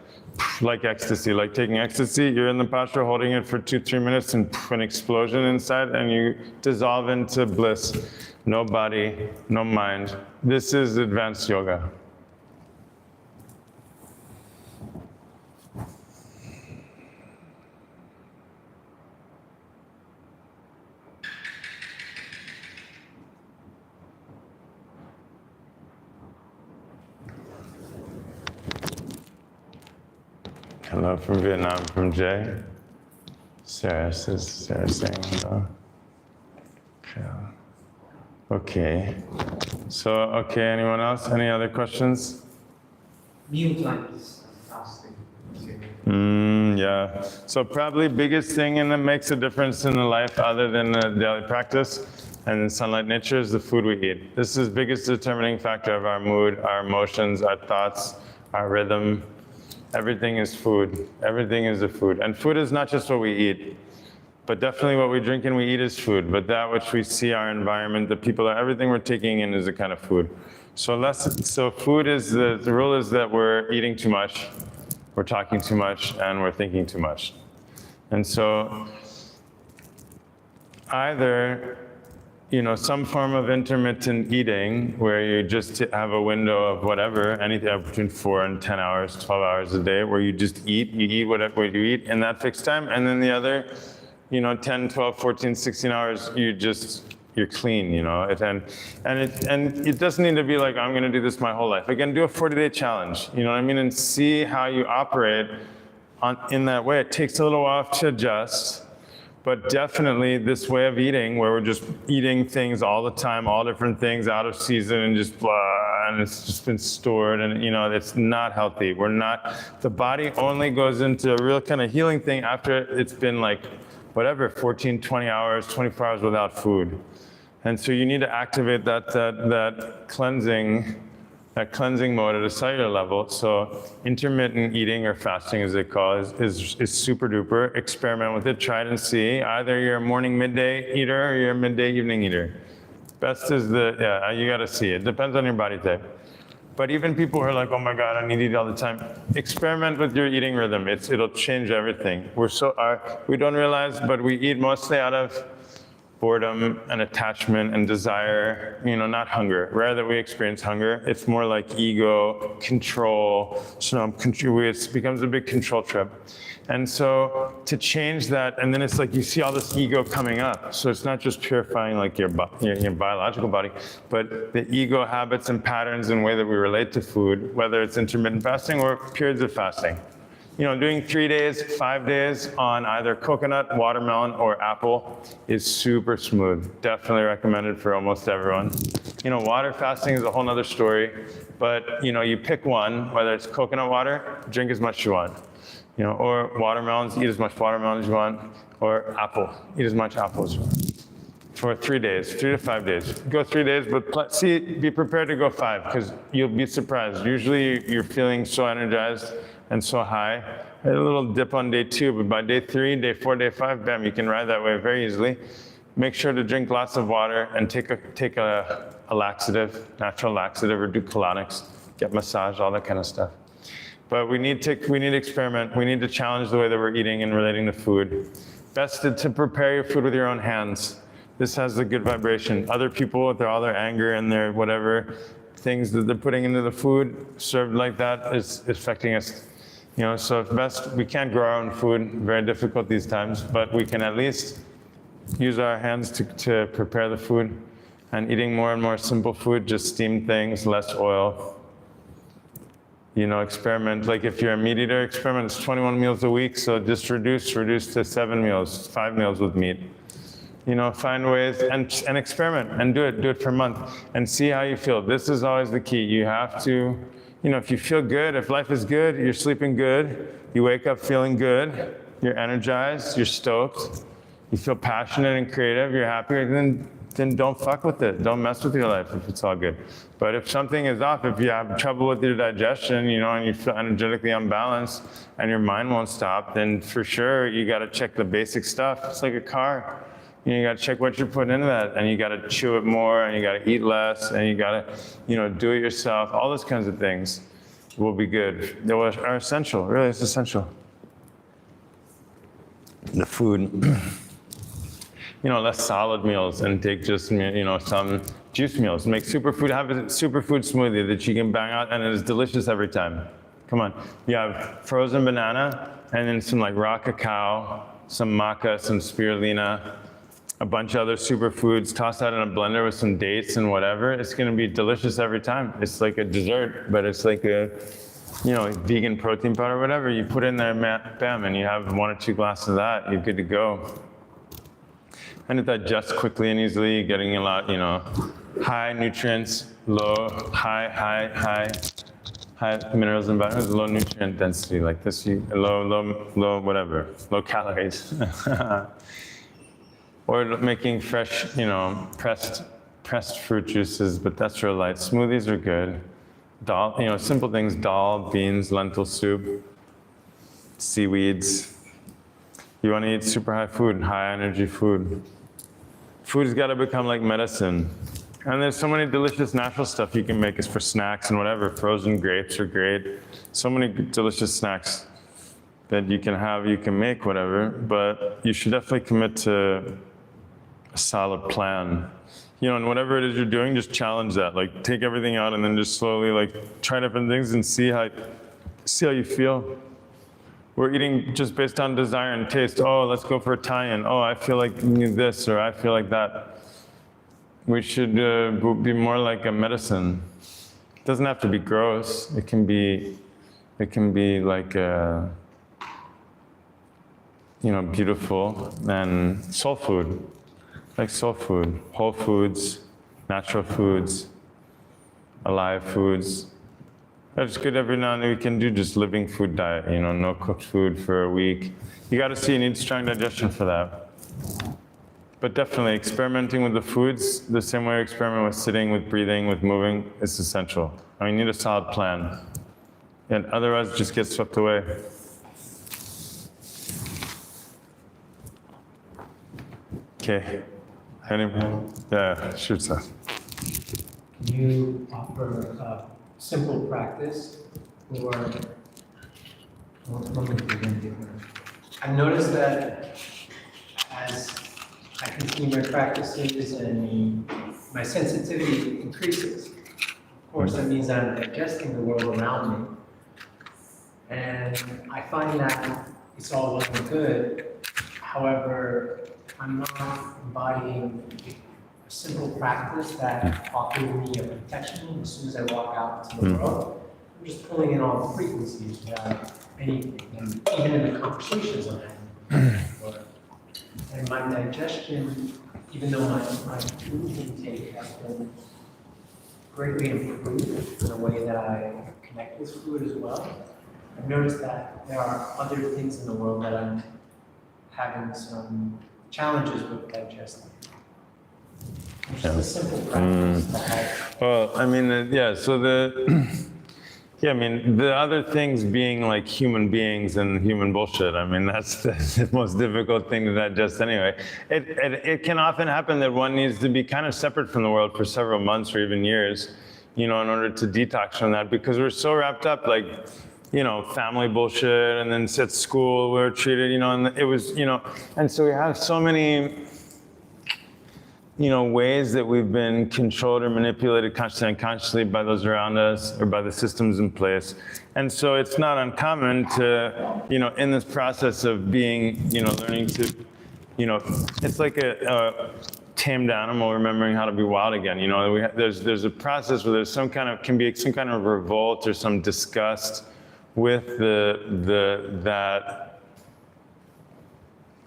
like ecstasy, like taking ecstasy. You're in the posture holding it for 2-3 minutes and an explosion inside and you dissolve into bliss. No body, no mind. This is advanced yoga. Hello from Vietnam, from Jay. Sarah saying hello. Okay. So, okay, anyone else? Any other questions? Meal times fasting. Yeah. So probably biggest thing and that makes a difference in the life other than the daily practice and sunlight nature is the food we eat. This is the biggest determining factor of our mood, our emotions, our thoughts, our rhythm. Everything is food. Everything is the food. And food is not just what we eat, but definitely what we drink and we eat is food. But that which we see, our environment, the people, everything we're taking in is a kind of food. So food is, the rule is that we're eating too much, we're talking too much, and we're thinking too much. And so either some form of intermittent eating where you just have a window of whatever, anything between 4 and 10 hours, 12 hours a day, where you just eat, you eat whatever you eat in that fixed time, and then the other, 10, 12, 14, 16 hours, you're clean, and it doesn't need to be like, I'm gonna do this my whole life. Again, do a 40-day challenge, you know what I mean, and see how you operate in that way. It takes a little while to adjust. But definitely this way of eating where we're just eating things all the time, all different things out of season and just blah, and it's just been stored and it's not healthy. The body only goes into a real kind of healing thing after it's been like, 14, 20 hours, 24 hours without food. And so you need to activate that cleansing mode at a cellular level. So intermittent eating or fasting as they call it is super duper. Experiment with it, try it and see. Either you're a morning midday eater or you're a midday evening eater. Best is you gotta see it. Depends on your body type. But even people who are like, oh my God, I need to eat all the time. Experiment with your eating rhythm. It'll change everything. We don't realize, but we eat mostly out of boredom and attachment and desire, not hunger. Rare that we experience hunger. It's more like ego, control. So it becomes a big control trip. And so to change that, and then it's like you see all this ego coming up. So it's not just purifying like your biological body, but the ego habits and patterns and way that we relate to food, whether it's intermittent fasting or periods of fasting. Doing 3 days, 5 days on either coconut, watermelon, or apple is super smooth. Definitely recommended for almost everyone. Water fasting is a whole nother story, but you pick one, whether it's coconut water, drink as much as you want. Or watermelons, eat as much watermelon as you want, or apple, eat as much apple as you want. For 3 days, 3 to 5 days. Go 3 days, but be prepared to go 5, because you'll be surprised. Usually you're feeling so energized and so high. I had a little dip on day 2, but by day 3, day 4, day 5, bam, you can ride that way very easily. Make sure to drink lots of water and take a laxative, natural laxative, or do colonics, get massage, all that kind of stuff. But we need to experiment. We need to challenge the way that we're eating and relating to food. Best to prepare your food with your own hands. This has a good vibration. Other people with all their anger and their whatever things that they're putting into the food served like that is affecting us You know, so if best, we can't grow our own food, very difficult these times, but we can at least use our hands to prepare the food, and eating more and more simple food, just steamed things, less oil. You know, experiment, like if you're a meat eater, experiment, it's 21 meals a week, so just reduce to 7 meals, 5 meals with meat. You know, find ways and experiment and do it for a month and see how you feel. This is always the key. You have to, you know, if you feel good, if life is good, you're sleeping good, you wake up feeling good, you're energized, you're stoked, you feel passionate and creative, you're happy, then don't fuck with it. Don't mess with your life if it's all good. But if something is off, if you have trouble with your digestion, you know, and you feel energetically unbalanced and your mind won't stop, then for sure you got to check the basic stuff. It's like a car. You gotta check what you're putting into that, and you gotta chew it more, and you gotta eat less, and you gotta, you know, do it yourself. All those kinds of things will be good. They are essential. Really, it's essential. The food, you know, less solid meals, and take just, you know, some juice meals. Make superfood. Have a superfood smoothie that you can bang out, and it is delicious every time. Come on, you have frozen banana, and then some like raw cacao, some maca, some spirulina, a bunch of other superfoods, toss that in a blender with some dates and whatever. It's gonna be delicious every time. It's like a dessert, but it's like a, you know, vegan protein powder, whatever. You put in there, bam, and you have 1 or 2 glasses of that, you're good to go. And it digests quickly and easily, you're getting a lot, you know, high nutrients, high minerals and vitamins, low nutrient density, like this, low whatever, low calories. Or making fresh, you know, pressed fruit juices, but that's real light. Smoothies are good. Dal, you know, simple things, dal, beans, lentil soup, seaweeds. You want to eat super high food, high energy food. Food's got to become like medicine. And there's so many delicious natural stuff you can make is for snacks and whatever. Frozen grapes are great. So many delicious snacks that you can have, you can make, whatever. But you should definitely commit to a solid plan. You know, and whatever it is you're doing, just challenge that. Like, take everything out and then just slowly, like, try different things and see how you feel. We're eating just based on desire and taste. Oh, let's go for Italian. Oh, I feel like this, or I feel like that. We should be more like a medicine. It doesn't have to be gross. It can be like, you know, beautiful and soul food. Like soul food, whole foods, natural foods, alive foods. That's good every now and then. We can do just living food diet, you know, no cooked food for a week. You got to see, you need strong digestion for that. But definitely experimenting with the foods, the same way you experiment with sitting, with breathing, with moving, is essential. I mean, you need a solid plan. And otherwise, it just gets swept away. Okay. Yeah, shoot, sir. Can you offer a simple practice or let me begin different? I've noticed that as I continue my practices and my sensitivity increases, of course that means I'm digesting the world around me. And I find that it's all well and good. However, I'm not embodying a simple practice that offers me a protection as soon as I walk out into the world. I'm just pulling in all the frequencies without anything, and even in the conversations I'm having. And my digestion, even though my food intake has been greatly improved in the way that I connect with food as well, I've noticed that there are other things in the world that I'm having some challenges with digesting. It's just a simple practice that Well, I mean, yeah, so yeah, I mean, the other things being like human beings and human bullshit, I mean, that's the most difficult thing to digest anyway. It can often happen that one needs to be kind of separate from the world for several months or even years, you know, in order to detox from that, because we're so wrapped up, like, you know, family bullshit, and then at school we're treated, you know, and it was, you know, and so we have so many ways that we've been controlled or manipulated consciously and unconsciously by those around us or by the systems in place. And so it's not uncommon to, in this process of being, learning to, it's like a tamed animal remembering how to be wild again. There's a process where there's can be some kind of revolt or some disgust with that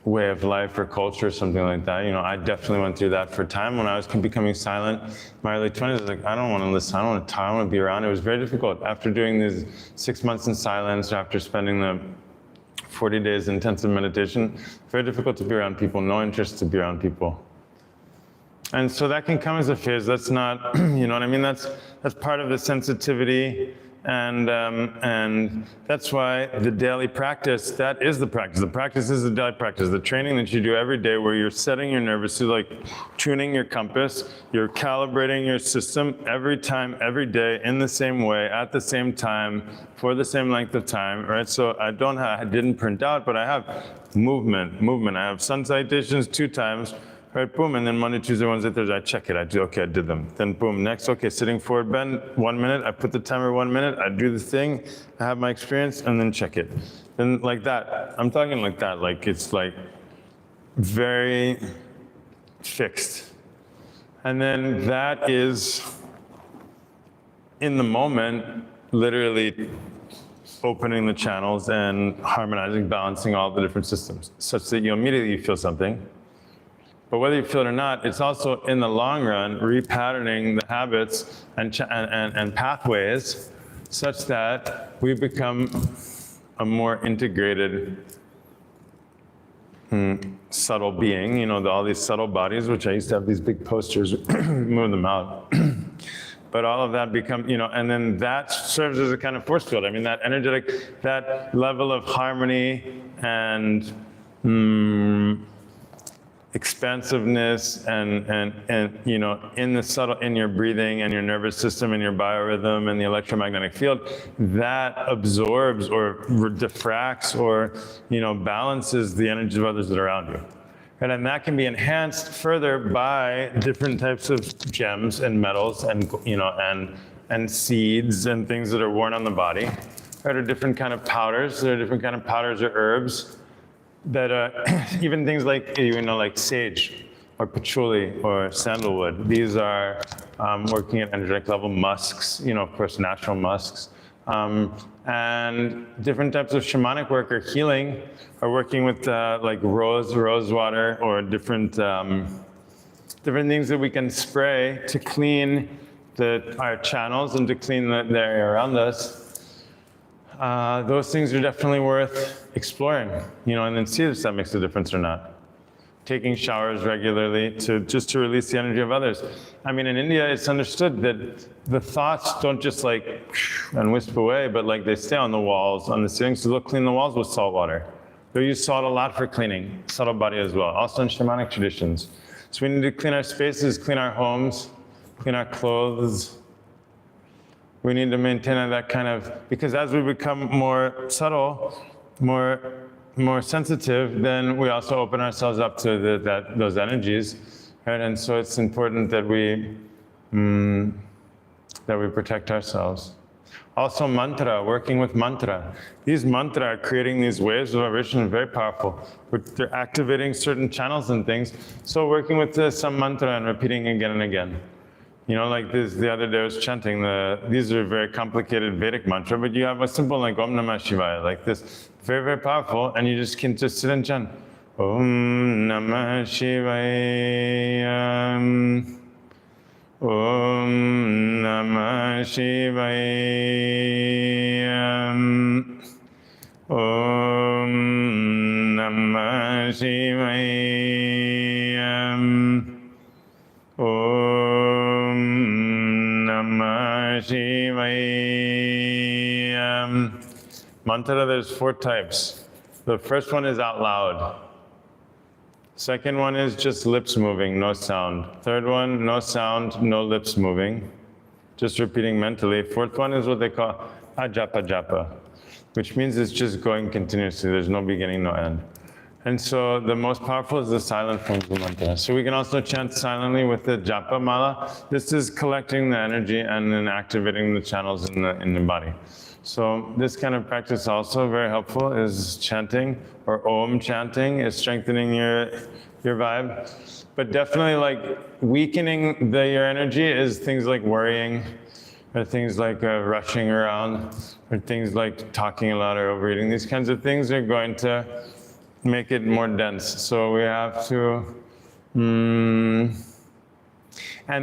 way of life or culture or something like that. I definitely went through that for a time when I was becoming silent. My early 20s, I was like, I don't want to listen. I don't want to talk. I want to be around. It was very difficult. After doing these 6 months in silence, after spending the 40 days intensive meditation, very difficult to be around people, no interest to be around people. And so that can come as a phase. That's not, you know what I mean? That's part of the sensitivity. And that's why the daily practice, that is the practice. The practice is the daily practice. The training that you do every day where you're setting your nervous system, like tuning your compass, you're calibrating your system every time, every day, in the same way, at the same time, for the same length of time, right? So I didn't print out, but I have movement. I have sun salutations 2 times. Right, boom, and then Monday, Tuesday, Wednesday, Thursday, I check it. I do, okay, I did them. Then boom, next, okay, sitting forward bend, 1 minute. I put the timer 1 minute. I do the thing. I have my experience, and then check it. Then like that. I'm talking like that. Like it's like very fixed. And then that is in the moment, literally opening the channels and harmonizing, balancing all the different systems, such that you immediately feel something. But whether you feel it or not, it's also in the long run repatterning the habits and pathways such that we become a more integrated, subtle being. All these subtle bodies, which I used to have these big posters, move them out. But all of that and then that serves as a kind of force field. I mean, that energetic, that level of harmony and expansiveness and in the subtle, in your breathing and your nervous system and your biorhythm and the electromagnetic field, that absorbs or diffracts or balances the energy of others that are around you. And that can be enhanced further by different types of gems and metals and and seeds and things that are worn on the body. There are different kind of powders. There are different kind of powders or herbs that even things like like sage or patchouli or sandalwood. These are working at energetic level. Musks, of course, natural musks. And different types of shamanic work or healing are working with like rose water or different things that we can spray to clean our channels and to clean the area around us. Those things are definitely worth exploring, and then see if that makes a difference or not. Taking showers regularly just to release the energy of others. I mean, in India, it's understood that the thoughts don't just and wisp away, but they stay on the walls, on the ceilings. So they'll clean the walls with salt water. They use salt a lot for cleaning, subtle body as well, also in shamanic traditions. So we need to clean our spaces, clean our homes, clean our clothes. We need to maintain that kind of, because as we become more subtle, more sensitive, then we also open ourselves up to those energies, right? And so it's important that we protect ourselves. Also mantra, working with mantra. These mantra are creating these waves of vibration, very powerful. They're activating certain channels and things. So working with some mantra and repeating again and again. Like this, the other day I was chanting these are very complicated Vedic mantra, but you have a simple like Om Namah Shivaya, like this, very, very powerful, and you can just sit and chant. Om Namah Shivaya, Om Namah Shivaya, Om Namah Shivaya, Om Namah Shivaya. Mantra, there's 4 types. The first one is out loud. Second one is just lips moving, no sound. Third one, no sound, no lips moving, just repeating mentally. Fourth one is what they call ajapa japa, which means it's just going continuously. There's no beginning, no end. And so the most powerful is the silent forms of mantra. So we can also chant silently with the japa mala. This is collecting the energy and then activating the channels in the body. So this kind of practice also very helpful is chanting, or om chanting is strengthening your vibe. But definitely like weakening your energy is things like worrying, or things like rushing around, or things like talking a lot or overeating. These kinds of things are going to make it more dense. So we have to, and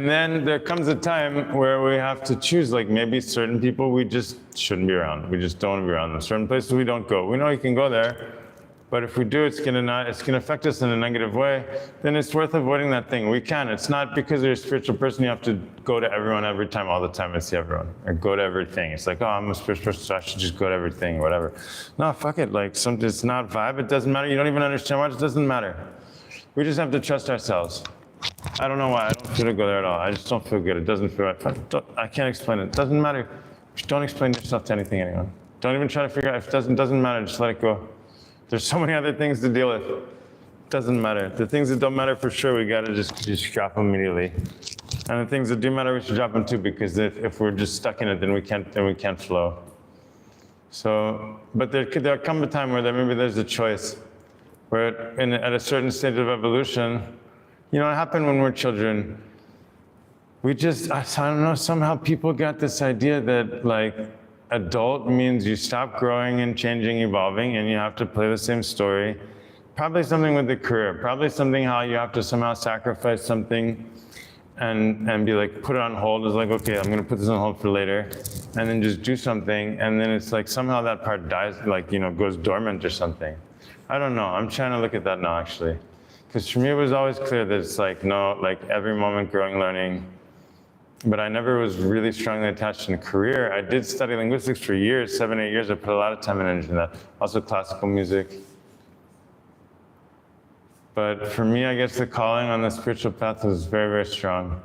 then there comes a time where we have to choose, like maybe certain people we just shouldn't be around. We just don't want to be around them. Certain places we don't go. We know you can go there, but if we do, it's gonna affect us in a negative way. Then it's worth avoiding that thing. We can. It's not because you're a spiritual person you have to go to everyone every time, all the time, and see everyone, or go to everything. It's like, oh, I'm a spiritual person, so I should just go to everything, or whatever. No, fuck it. Like, it's not vibe. It doesn't matter. You don't even understand why. It doesn't matter. We just have to trust ourselves. I don't know why. I don't feel to go there at all. I just don't feel good. It doesn't feel right. I can't explain it. It doesn't matter. Just don't explain yourself to anything, anyone. Don't even try to figure out if it doesn't matter. Just let it go. There's so many other things to deal with. It doesn't matter. The things that don't matter for sure, we gotta just drop them immediately. And the things that do matter, we should drop them too, because if we're just stuck in it, then we can't flow. So, but there'll come a time where maybe there's a choice, where at a certain stage of evolution, it happened when we're children. I don't know, somehow people got this idea that like, adult means you stop growing and changing, evolving, and you have to play the same story. Probably something with the career, probably something how you have to somehow sacrifice something and be like, put it on hold. It's like, okay, I'm gonna put this on hold for later, and then just do something, and then it's like somehow that part dies, like, goes dormant or something. I don't know, I'm trying to look at that now actually. Because for me it was always clear that it's like, no, like every moment growing, learning. But I never was really strongly attached in a career. I did study linguistics for years, 7, 8 years. I put a lot of time and energy in that. Also classical music. But for me, I guess the calling on the spiritual path was very, very strong.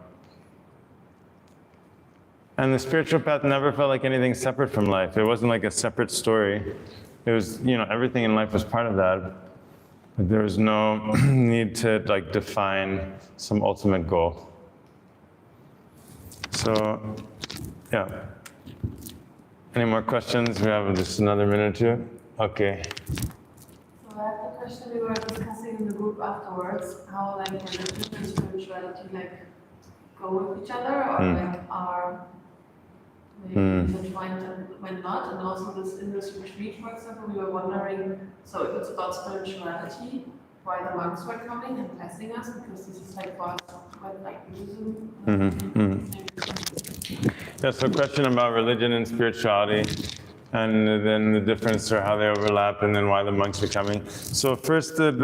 And the spiritual path never felt like anything separate from life. It wasn't like a separate story. It was, everything in life was part of that. But there was no need to like define some ultimate goal. So, yeah. Any more questions? We have just another minute or two. Okay. So I have a question. We were discussing in the group afterwards how like religion and spirituality like go with each other, or like are maybe intertwined and when not. And also this in this retreat, for example, we were wondering. So if it's about spirituality, why the monks were coming and blessing us, because this is like for us quite like Buddhism. That's a question about religion and spirituality, and then the difference or how they overlap, and then why the monks are coming. So first, at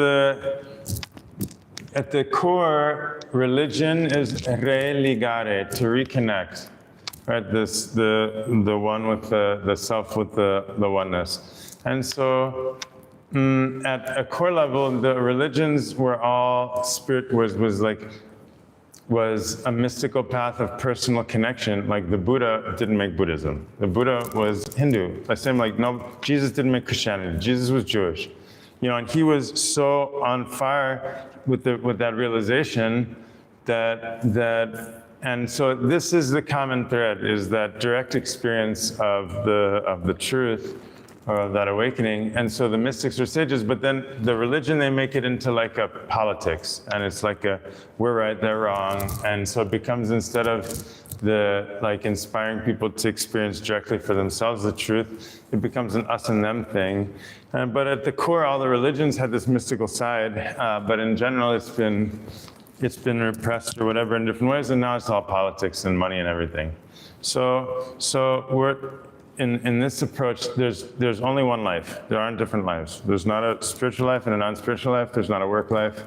the core, religion is religare, to reconnect, right? The one with the self with the oneness, and so. At a core level, the religions were all was a mystical path of personal connection. Like the Buddha didn't make Buddhism. The Buddha was Hindu. The same like Jesus didn't make Christianity. Jesus was Jewish. And he was so on fire with that realization and so this is the common thread, is that direct experience of the truth, of that awakening. And so the mystics are sages, but then the religion, they make it into like a politics, and it's like we're right, they're wrong. And so it becomes, instead of the like inspiring people to experience directly for themselves the truth, it becomes an us and them thing. But at the core, all the religions had this mystical side, but in general it's been repressed or whatever in different ways, and now it's all politics and money and everything. So we're in this approach, there's only one life. There aren't different lives. There's not a spiritual life and a non-spiritual life. There's not a work life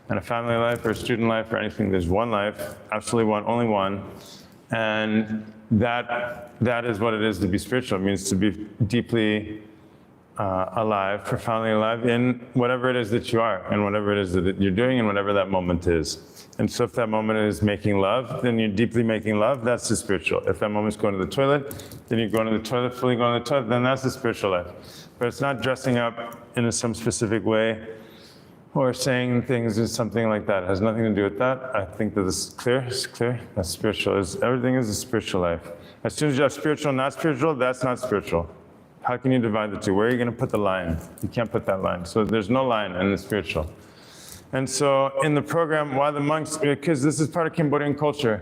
and a family life or a student life or anything. There's one life, absolutely one, only one. And that is what it is to be spiritual. It means to be deeply alive, profoundly alive in whatever it is that you are, and whatever it is that you're doing, and whatever that moment is. And so if that moment is making love, then you're deeply making love, that's the spiritual. If that moment is going to the toilet, then you're going to the toilet, fully going to the toilet, then that's the spiritual life. But it's not dressing up in some specific way or saying things is something like that. It has nothing to do with that. I think that this is clear. It's clear. That's spiritual. Everything is a spiritual life. As soon as you have spiritual and not spiritual, that's not spiritual. How can you divide the two? Where are you going to put the line? You can't put that line. So there's no line in the spiritual. And so in the program, why the monks? Because this is part of Cambodian culture.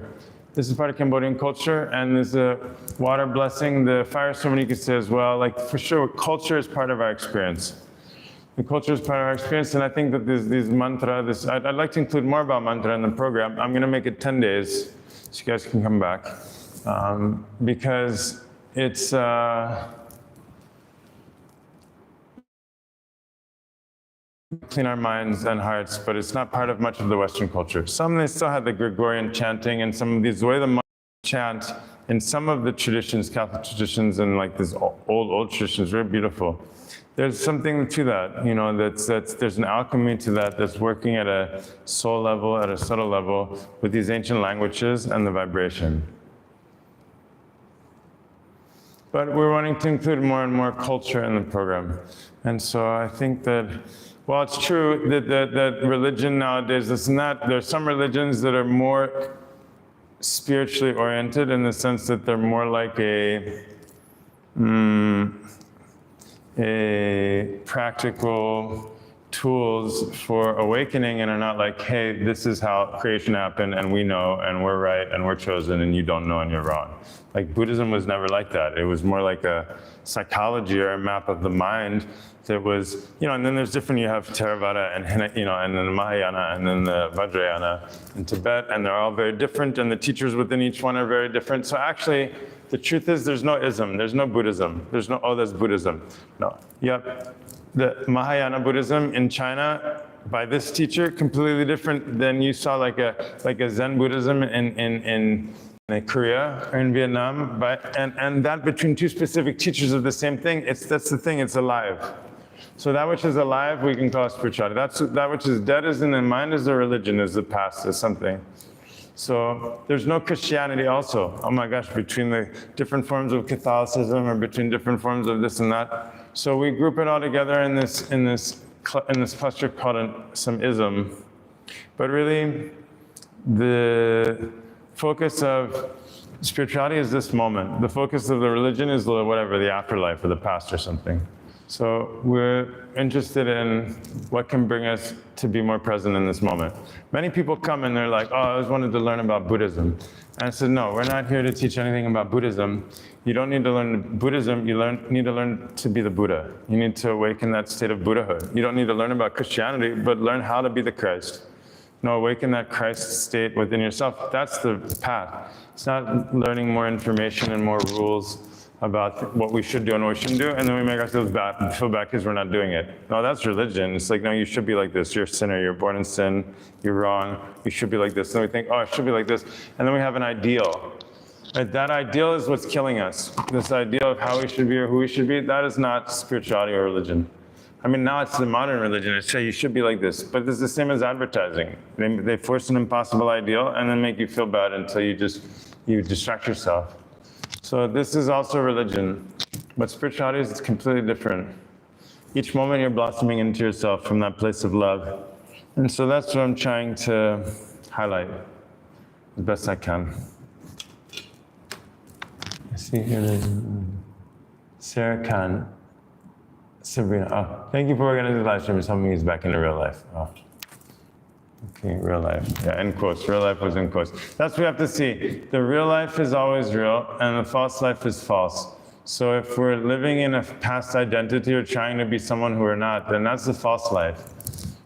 This is part of Cambodian culture, and there's a water blessing, the fire ceremony, you could say as well. Like, for sure, culture is part of our experience. The culture is part of our experience, and I think that these mantra, I'd like to include more about mantra in the program. I'm going to make it 10 days, so you guys can come back, because it's clean our minds and hearts, but it's not part of much of the Western culture. Some, they still have the Gregorian chanting, and some of these, the way the monks chant in some of the traditions, Catholic traditions, and like these old traditions, very beautiful. There's something to that, you know, there's an alchemy to that that's working at a soul level, at a subtle level, with these ancient languages and the vibration. But we're wanting to include more and more culture in the program. And so I think that, while it's true that religion nowadays, this and that, there's some religions that are more spiritually oriented in the sense that they're more like a practical tools for awakening, and are not like, hey, this is how creation happened and we know and we're right and we're chosen and you don't know and you're wrong. Like, Buddhism was never like that. It was more like a psychology or a map of the mind that was, you know, and then there's different, you have Theravada and, you know, and then the Mahayana and then the Vajrayana in Tibet, and they're all very different, and the teachers within each one are very different. So actually, the truth is there's no ism, there's no Buddhism. There's no, oh, that's Buddhism. No. Yep. The Mahayana Buddhism in China, by this teacher, completely different than you saw like a Zen Buddhism in Korea or in Vietnam. And that between two specific teachers of the same thing, that's the thing, it's alive. So that which is alive, we can call spirituality. That which is dead is in the mind, is a religion, is the past, is something. So there's no Christianity also. Oh my gosh, between the different forms of Catholicism or between different forms of this and that. So we group it all together in this cluster called some ism. But really, the focus of spirituality is this moment. The focus of the religion is the afterlife or the past or something. So we're interested in what can bring us to be more present in this moment. Many people come and they're like, oh, I always wanted to learn about Buddhism. And I said, no, we're not here to teach anything about Buddhism. You don't need to learn Buddhism, you need to learn to be the Buddha. You need to awaken that state of Buddhahood. You don't need to learn about Christianity, but learn how to be the Christ. No, awaken that Christ state within yourself. That's the path. It's not learning more information and more rules about what we should do and what we shouldn't do, and then we make ourselves feel bad because we're not doing it. No, that's religion. It's like, no, you should be like this. You're a sinner. You're born in sin. You're wrong. You should be like this. And we think, oh, I should be like this. And then we have an ideal. Right? That ideal is what's killing us. This ideal of how we should be or who we should be, that is not spirituality or religion. I mean, now it's the modern religion. It's say you should be like this. But it's the same as advertising. They force an impossible ideal and then make you feel bad until you distract yourself. So this is also religion, but spirituality is completely different. Each moment you're blossoming into yourself from that place of love. And so that's what I'm trying to highlight as best I can. I see here there's Sarah Khan, Sabrina. Oh, thank you for organizing the live stream. It's helping me get back into real life. Oh. Okay, real life. Yeah, in quotes. Real life was in quotes. That's what we have to see. The real life is always real, and the false life is false. So if we're living in a past identity or trying to be someone who we're not, then that's the false life.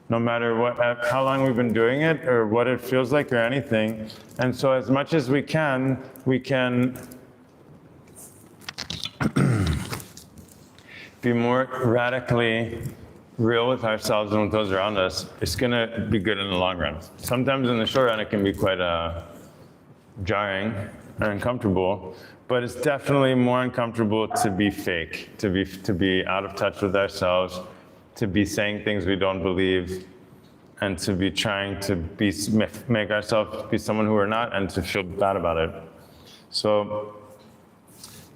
No matter how long we've been doing it, or what it feels like, or anything. And so as much as we can be more radically real with ourselves and with those around us. It's going to be good in the long run. Sometimes in the short run, it can be quite jarring and uncomfortable, but it's definitely more uncomfortable to be fake, to be out of touch with ourselves, to be saying things we don't believe, and to be trying to make ourselves be someone who we're not, and to feel bad about it. So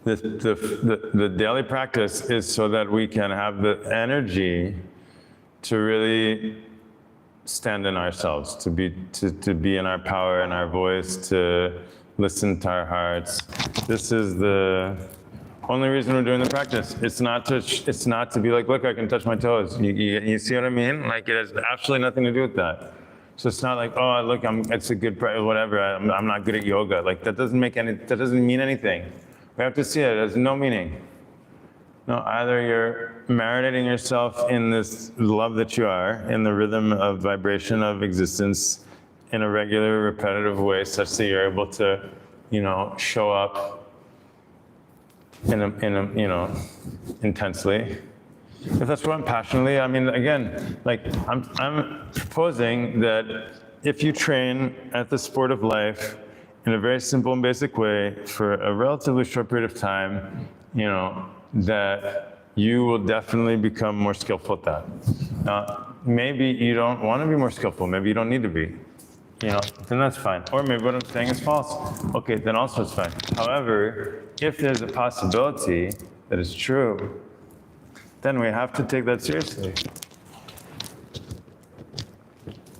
the daily practice is so that we can have the energy to really stand in ourselves, to be in our power and our voice, to listen to our hearts. This is the only reason we're doing the practice. It's not to be like, look, I can touch my toes. You see what I mean? Like, it has absolutely nothing to do with that. So it's not like, oh, look, it's a good practice, whatever. I'm not good at yoga. Like, that doesn't mean anything. We have to see it. It has no meaning. No, either you're marinating yourself in this love that you are, in the rhythm of vibration of existence, in a regular, repetitive way, such that you're able to, show up intensely. If that's what I'm passionately, I mean, again, like I'm proposing that if you train at the sport of life in a very simple and basic way for a relatively short period of time, that you will definitely become more skillful at that. Now, maybe you don't want to be more skillful. Maybe you don't need to be. Then that's fine. Or maybe what I'm saying is false. Okay, then also it's fine. However, if there's a possibility that it's true, then we have to take that seriously.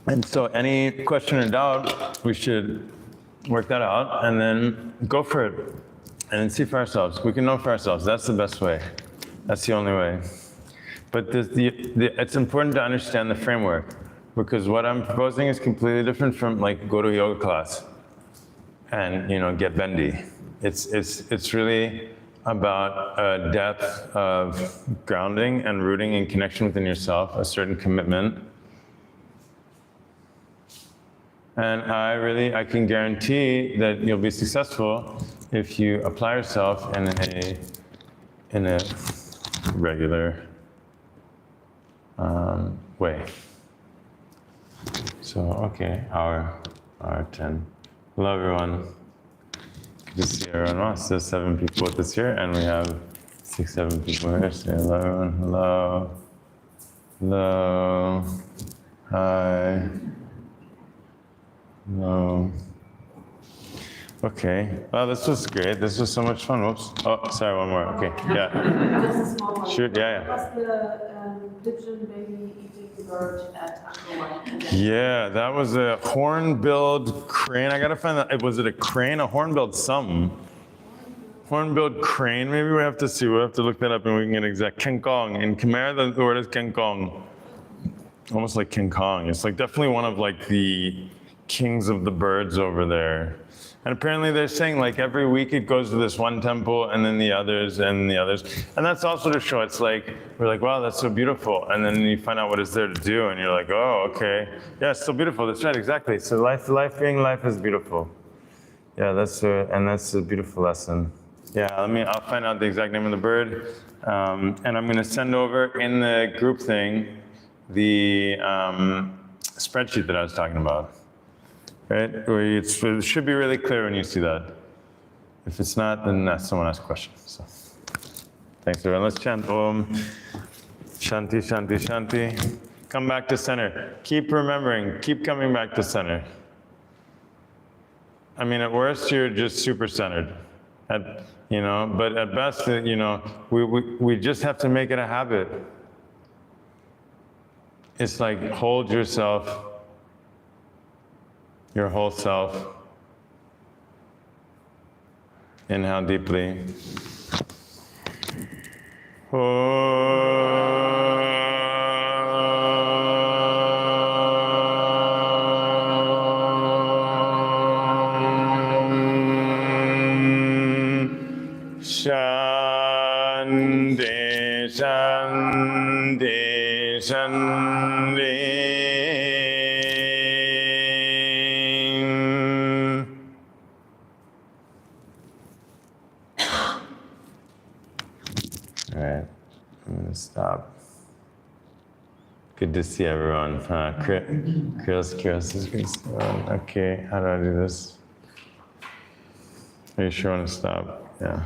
And so any question or doubt, we should work that out and then go for it. And then see for ourselves. We can know for ourselves. That's the best way. That's the only way. But it's important to understand the framework, because what I'm proposing is completely different from like go to a yoga class and get bendy. It's really about a depth of grounding and rooting and connection within yourself, a certain commitment. And I can guarantee that you'll be successful if you apply yourself in a regular way. So, okay, hour 10. Hello, everyone. Good to see everyone. Wow, so 7 people with us here, and we have 6, 7 people here. Say hello, everyone. Hello. Hello. Hi. Hello. Okay. Well, this was great. This was so much fun. Whoops. Oh, sorry, one more. Okay. Yeah. Just a small one. Shoot. Yeah. Was the pigeon baby eating bird at Angkor? Yeah, that was a hornbilled crane. I gotta find that. Was it a crane? A hornbilled something? Hornbilled crane. Maybe we have to see. We'll have to look that up and we can get exact. King Kong. In Khmer, the word is King Kong. Almost like King Kong. It's like definitely one of like the kings of the birds over there. And apparently they're saying like every week it goes to this one temple and then the others and the others. And that's also to show it's like, we're like, wow, that's so beautiful. And then you find out what it's there to do and you're like, oh, okay. Yeah, it's so beautiful. That's right, exactly. So life being life is beautiful. Yeah, that's a beautiful lesson. Yeah, I'll find out the exact name of the bird. And I'm gonna send over in the group thing the spreadsheet that I was talking about. Right? It should be really clear when you see that. If it's not, then someone ask a question. So, thanks everyone. Let's chant Om. Shanti, Shanti, Shanti. Come back to center. Keep remembering. Keep coming back to center. I mean, at worst, you're just super centered. But at best, we just have to make it a habit. It's like hold yourself. Your whole self. Inhale deeply. Shanti, Shanti, Shanti. Stop. Good to see everyone. Chris is good to see everyone. Okay, how do I do this? Are you sure you want to stop? Yeah.